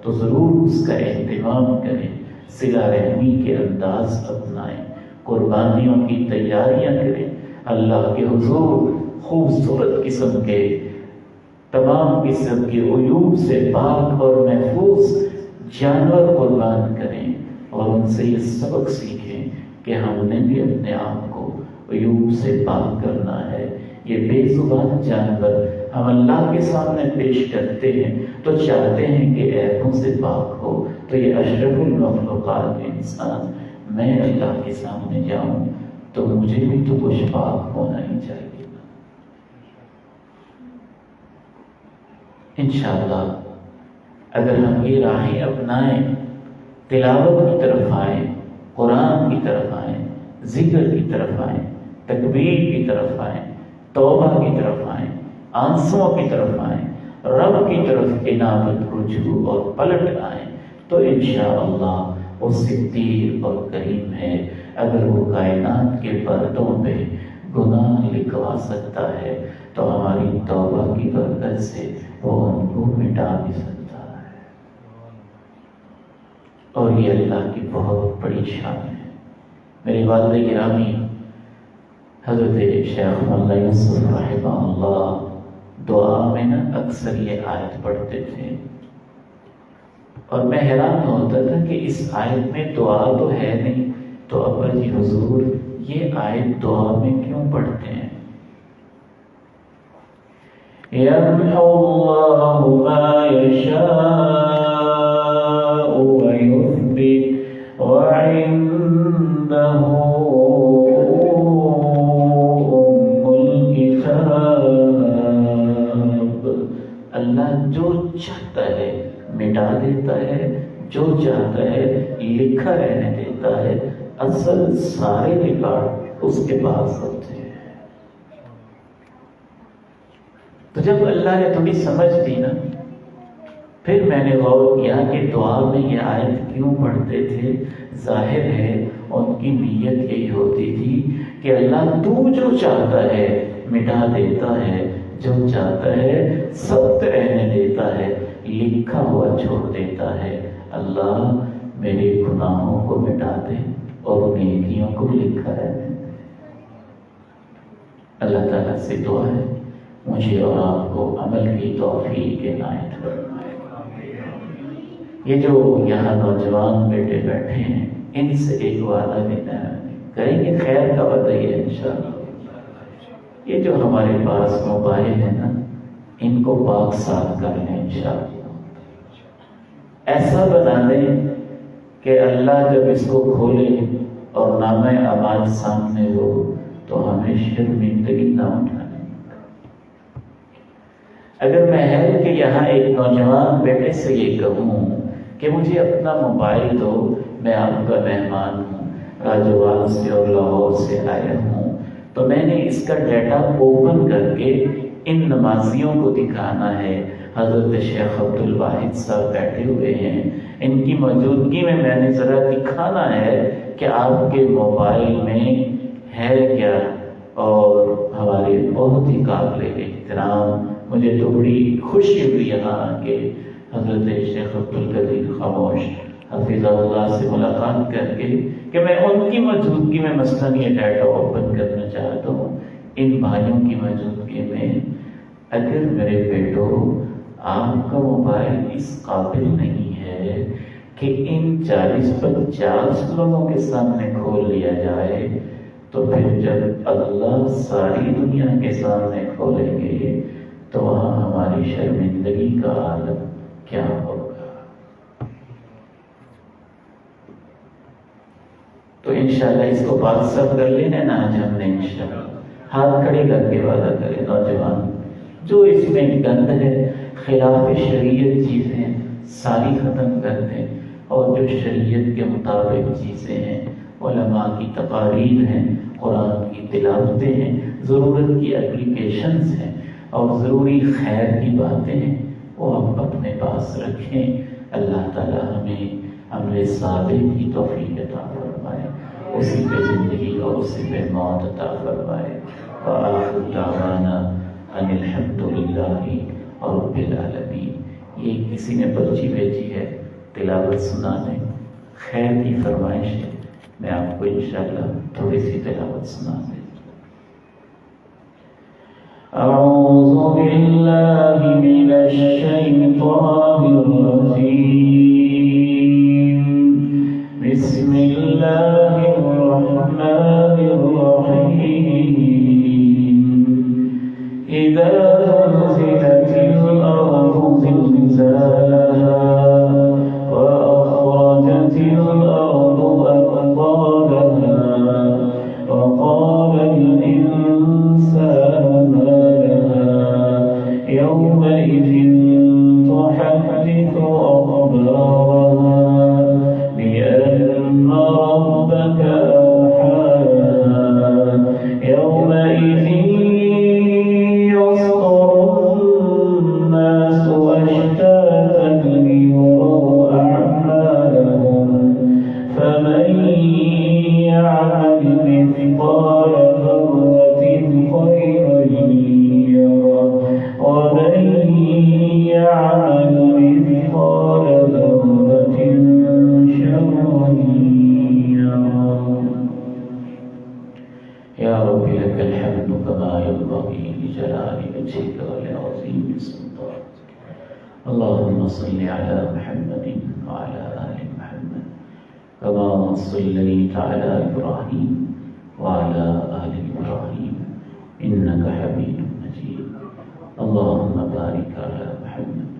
تو ضرور اس کا اہتمام کریں، صلہ رحمی کے انداز اپنائیں، قربانیوں کی تیاریاں کریں، اللہ کے حضور خوبصورت قسم کے تمام قسم کے عیوب سے پاک اور محفوظ جانور قربان کریں، اور ان سے یہ سبق سیکھیں کہ ہم نے بھی اپنے آپ کو عیوب سے پاک کرنا ہے۔ یہ بے زبان جانور ہم اللہ کے سامنے پیش کرتے ہیں تو چاہتے ہیں کہ عیبوں سے پاک ہو، تو یہ اشرف المخلوقات انسان میں اللہ کے سامنے جاؤں تو مجھے بھی تو کچھ پاک ہونا ہی چاہیے۔ انشاءاللہ اگر ہم یہ راہیں اپنائیں، تلاوت کی طرف آئیں، قرآن کی طرف آئیں، ذکر کی طرف آئیں، تکبیر کی طرف آئیں، توبہ کی طرف آئیں، آنسوؤں کی طرف آئیں، رب کی طرف عنابت رجوع اور پلٹ آئیں، تو انشاءاللہ وہ ستیر اور کریم ہے۔ اگر وہ کائنات کے پردوں پہ گناہ لکھوا سکتا ہے تو ہماری توبہ کی برکت سے وہ ان کو مٹا بھی سکتا ہے، اور یہ اللہ کی بہت بڑی شان ہے۔ میرے والد گرامی حضرت شیخ مولانا یوسف رحمہ اللہ دعا میں نا اکثر یہ آیت پڑھتے تھے، اور میں حیران ہوتا تھا کہ اس آیت میں دعا تو ہے نہیں، تو ابا جی حضور یہ آیت دعا میں کیوں پڑھتے ہیں؟ یَمْحُو اللَّهُ مَا يَشَاءُ وَيُثْبِتُ وَعِندَهُ اللہ جو چاہتا ہے مٹا دیتا ہے، جو چاہتا ہے لکھا رہنے دیتا ہے، اصل سارے ریکارڈ اس کے پاس ہوتے ہیں۔ تو جب اللہ نے تھوڑی سمجھ دی نا، پھر میں نے غور کیا کہ دعا میں یہ آیت کیوں پڑھتے تھے۔ ظاہر ہے ان کی نیت یہی ہوتی تھی کہ اللہ تو جو چاہتا ہے مٹا دیتا ہے، جو چاہتا ہے سخت رہنے دیتا ہے، لکھا ہوا چھوڑ دیتا ہے۔ اللہ میرے گناہوں کو مٹا دے اور نیکیوں کو لکھا رہنے دے۔ اللہ تعالیٰ سے دعا ہے مجھے اور آپ کو عمل کی توفیق عنایت فرمائے۔ یہ جو یہاں نوجوان بیٹے بیٹھے ہیں، ان سے ایک وعدہ لینا ہے، کریں گے خیر کا وعدہ ہے انشاءاللہ۔ یہ جو ہمارے پاس موبائل ہے نا، ان کو پاک صاف کر لیں انشاءاللہ، ایسا بنا دیں کہ اللہ جب اس کو کھولے اور نامہ اعمال سامنے ہو تو ہمیں شرمندگی نہ اٹھانے۔ اگر میں ہے کہ یہاں ایک نوجوان بیٹے سے یہ کہوں کہ مجھے اپنا موبائل دو، میں آپ کا مہمان ہوں، راجوال سے اور لاہور سے آیا ہوں، تو میں نے اس کا ڈیٹا اوپن کر کے ان نمازیوں کو دکھانا ہے۔ حضرت شیخ عبد الواحد صاحب بیٹھے ہوئے ہیں، ان کی موجودگی میں میں نے ذرا دکھانا ہے کہ آپ کے موبائل میں ہے کیا، اور ہمارے بہت ہی قابل احترام مجھے تو بڑی خوشی ہوئی یہاں آ کے حضرت شیخ عبدالقدیر خاموش حفظہ اللہ سے ملاقات کر کے کہ میں ان کی موجودگی میں مثلاً یہ ڈیٹا اوپن کرنا چاہتا ہوں، ان بھائیوں کی موجودگی میں اگر میرے بیٹو آپ کا موبائل اس قابل نہیں ہے کہ ان 40-50 لوگوں کے سامنے کھول لیا جائے، تو پھر جب اللہ ساری دنیا کے سامنے کھولیں گے تو وہاں ہماری شرمندگی کا عالم کیا ہوگا۔ تو انشاءاللہ اس کو بات سب کر لینا نا آج ہم نے انشاءاللہ ہاتھ کھڑے کر کے وعدہ کرے نوجوان، جو اس میں گند ہے خلاف شریعت چیزیں ساری ختم کر دیں، اور جو شریعت کے مطابق چیزیں ہیں، علماء کی تقاریر ہیں، قرآن کی تلاوتیں ہیں، ضرورت کی اپلیکیشنز ہیں اور ضروری خیر کی باتیں ہیں، وہ ہم اپنے پاس رکھیں۔ اللہ تعالی ہمیں عمل صالح کی توفیق عطا فرمائے، اسی پہ زندگی اور اسی پہ موت عطا فرمائے۔ وآخر دعوانا ان الحمد للہ رب العالمین۔ یہ کسی نے پرچی بھیجی ہے تلاوت سنانے، خیر کی فرمائش ہے، میں آپ کو انشاءاللہ تھوڑی سی تلاوت سنا دیں۔ اعوذ باللہ من الشیطان الرجیم، بسم اللہ الرحمن الرحیم۔ اذا زلزلت الارض زلزالها واخرجت الارض اثقالها وقال الانسان ما لها يومئذ تحدث اخبارها بان ربك اوحى لها يومئذ اللهم صل على محمد وعلى آل محمد كما صليت على إبراهيم وعلى آل إبراهيم إنك حميد مجيد اللهم بارك على محمد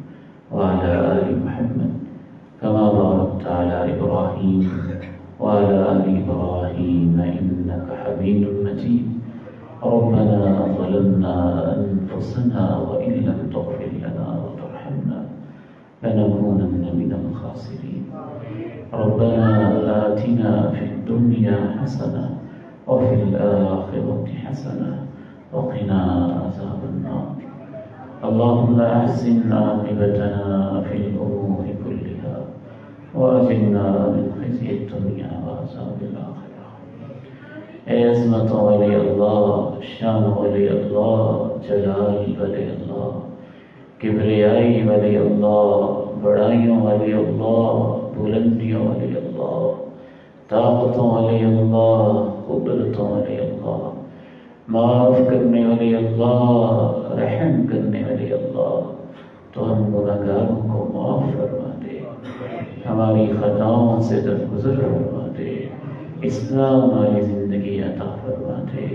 وعلى آل محمد كما باركت على إبراهيم وعلى آل إبراهيم إنك حميد مجيد ربنا ظلمنا أنفسنا وإن لم تغفر لنا وترحمنا لنكونن من الخاسرين ربنا آتنا في الدنيا حسنة وفي الآخرة حسنة وقنا عذاب النار اللهم أحسن عاقبتنا في الأمور كلها وأجرنا من خزي الدنيا وعذاب الآخرة۔ اے عظمت والی اللہ، شان والی اللہ، جلال والی اللہ، کبریائی والی اللہ، بڑائیوں والی اللہ، بلندیوں والی اللہ، طاقتوں والی اللہ، قدرتوں والی اللہ، معاف کرنے والی اللہ، رحم کرنے والی اللہ، تو ہم گناہگاروں کو معاف فرما دے، ہماری خطاؤں سے درگزر فرما دے، اسلام والی زندگی عطا فرما دے،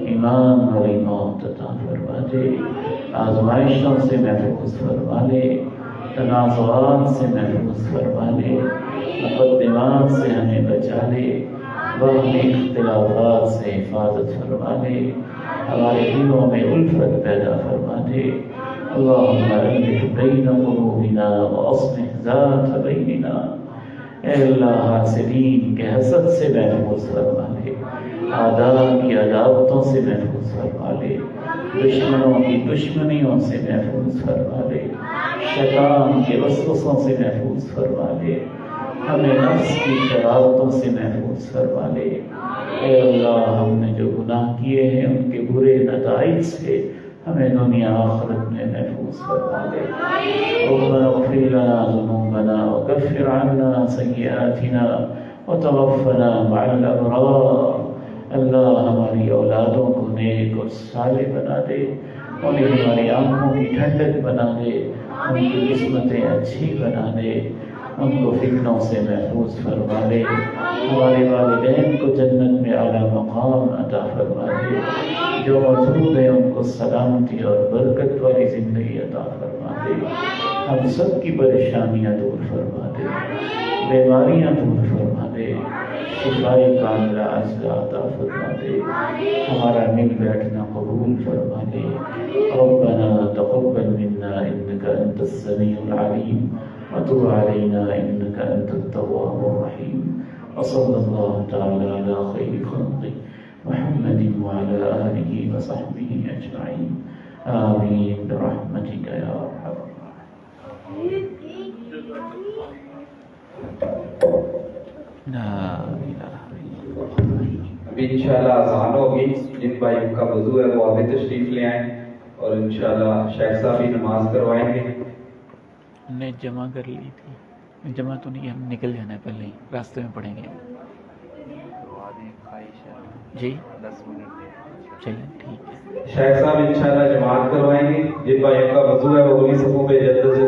ایمان والی موت عطا فرما دے، آزمائشوں سے محفوظ فرما لے، تنازعات سے محفوظ فرما لے، مقدمات سے ہمیں بچا لے، باہمی اختلافات سے حفاظت فرما لے، ہمارے دلوں میں الفت پیدا فرما دے۔ اللہم الف بین قلوبنا واصلح ذات بیننا، اے اللہ حاسدین کے حسد سے محفوظ فرما لے، اعداء کی عداوتوں سے محفوظ فرما لے، دشمنوں کی دشمنیوں سے محفوظ فرما لے، شیطان کے وسوسوں سے محفوظ فرما لے، ہمیں نفس کی شرارتوں سے محفوظ فرما لے۔ اے اللہ ہم نے جو گناہ کیے ہیں ان کے برے نتائج سے ہمیں دنیا آخرت میں محفوظ فرما دے. ربنا اغفر لنا ذنوبنا وكفر عنا سیئاتنا وتوفنا مع الابرار. اللہ ہماری اولادوں کو نیک اور صالح بنا دے، انہیں ہماری آنکھوں کی ٹھنڈک بنا دے، ان کی قسمتیں اچھی بنا دے، ان کو فتنوں سے محفوظ فرما دے. ہمارے والدین کو جنت میں اعلیٰ مقام عطا فرما دے. جو موجود ہیں ان کو سلامتی اور برکت والی زندگی عطا فرما دے. ہم سب کی پریشانیاں دور فرما دے، بیماریاں دور فرما دے، شفائے کاملہ عاجلہ عطا فرما دے. ہمارا مل بیٹھنا قبول فرما دے. ربنا تقبل منا انك انت السميع العليم وتب علينا انك انت التواب الرحيم. وصلى الله تعالى على خير خلقه محمد وعلى آله وصحبه أجمعين. آمين برحمتك يا أرحم الراحمين. لا إله إلا الله. ابھی انشاءاللہ اذان ہوگی. جن بھائیوں کا وضو ہے وہ آگے تشریف لے آئیں اور انشاءاللہ شیخ صاحب بھی نماز کروائیں گے. ہم نے جمع کر لی تھی، جمع تو نہیں، ہم نکل جانا ہے، پہلے ہی راستے میں پڑھیں گے. جی 10 منٹ چلیے ٹھیک ہے. شیخ صاحب انشاءاللہ جماعت کروائیں گے. جن بھائیوں کا وضو ہے وہ انہی صفوں پہ جلد از جلد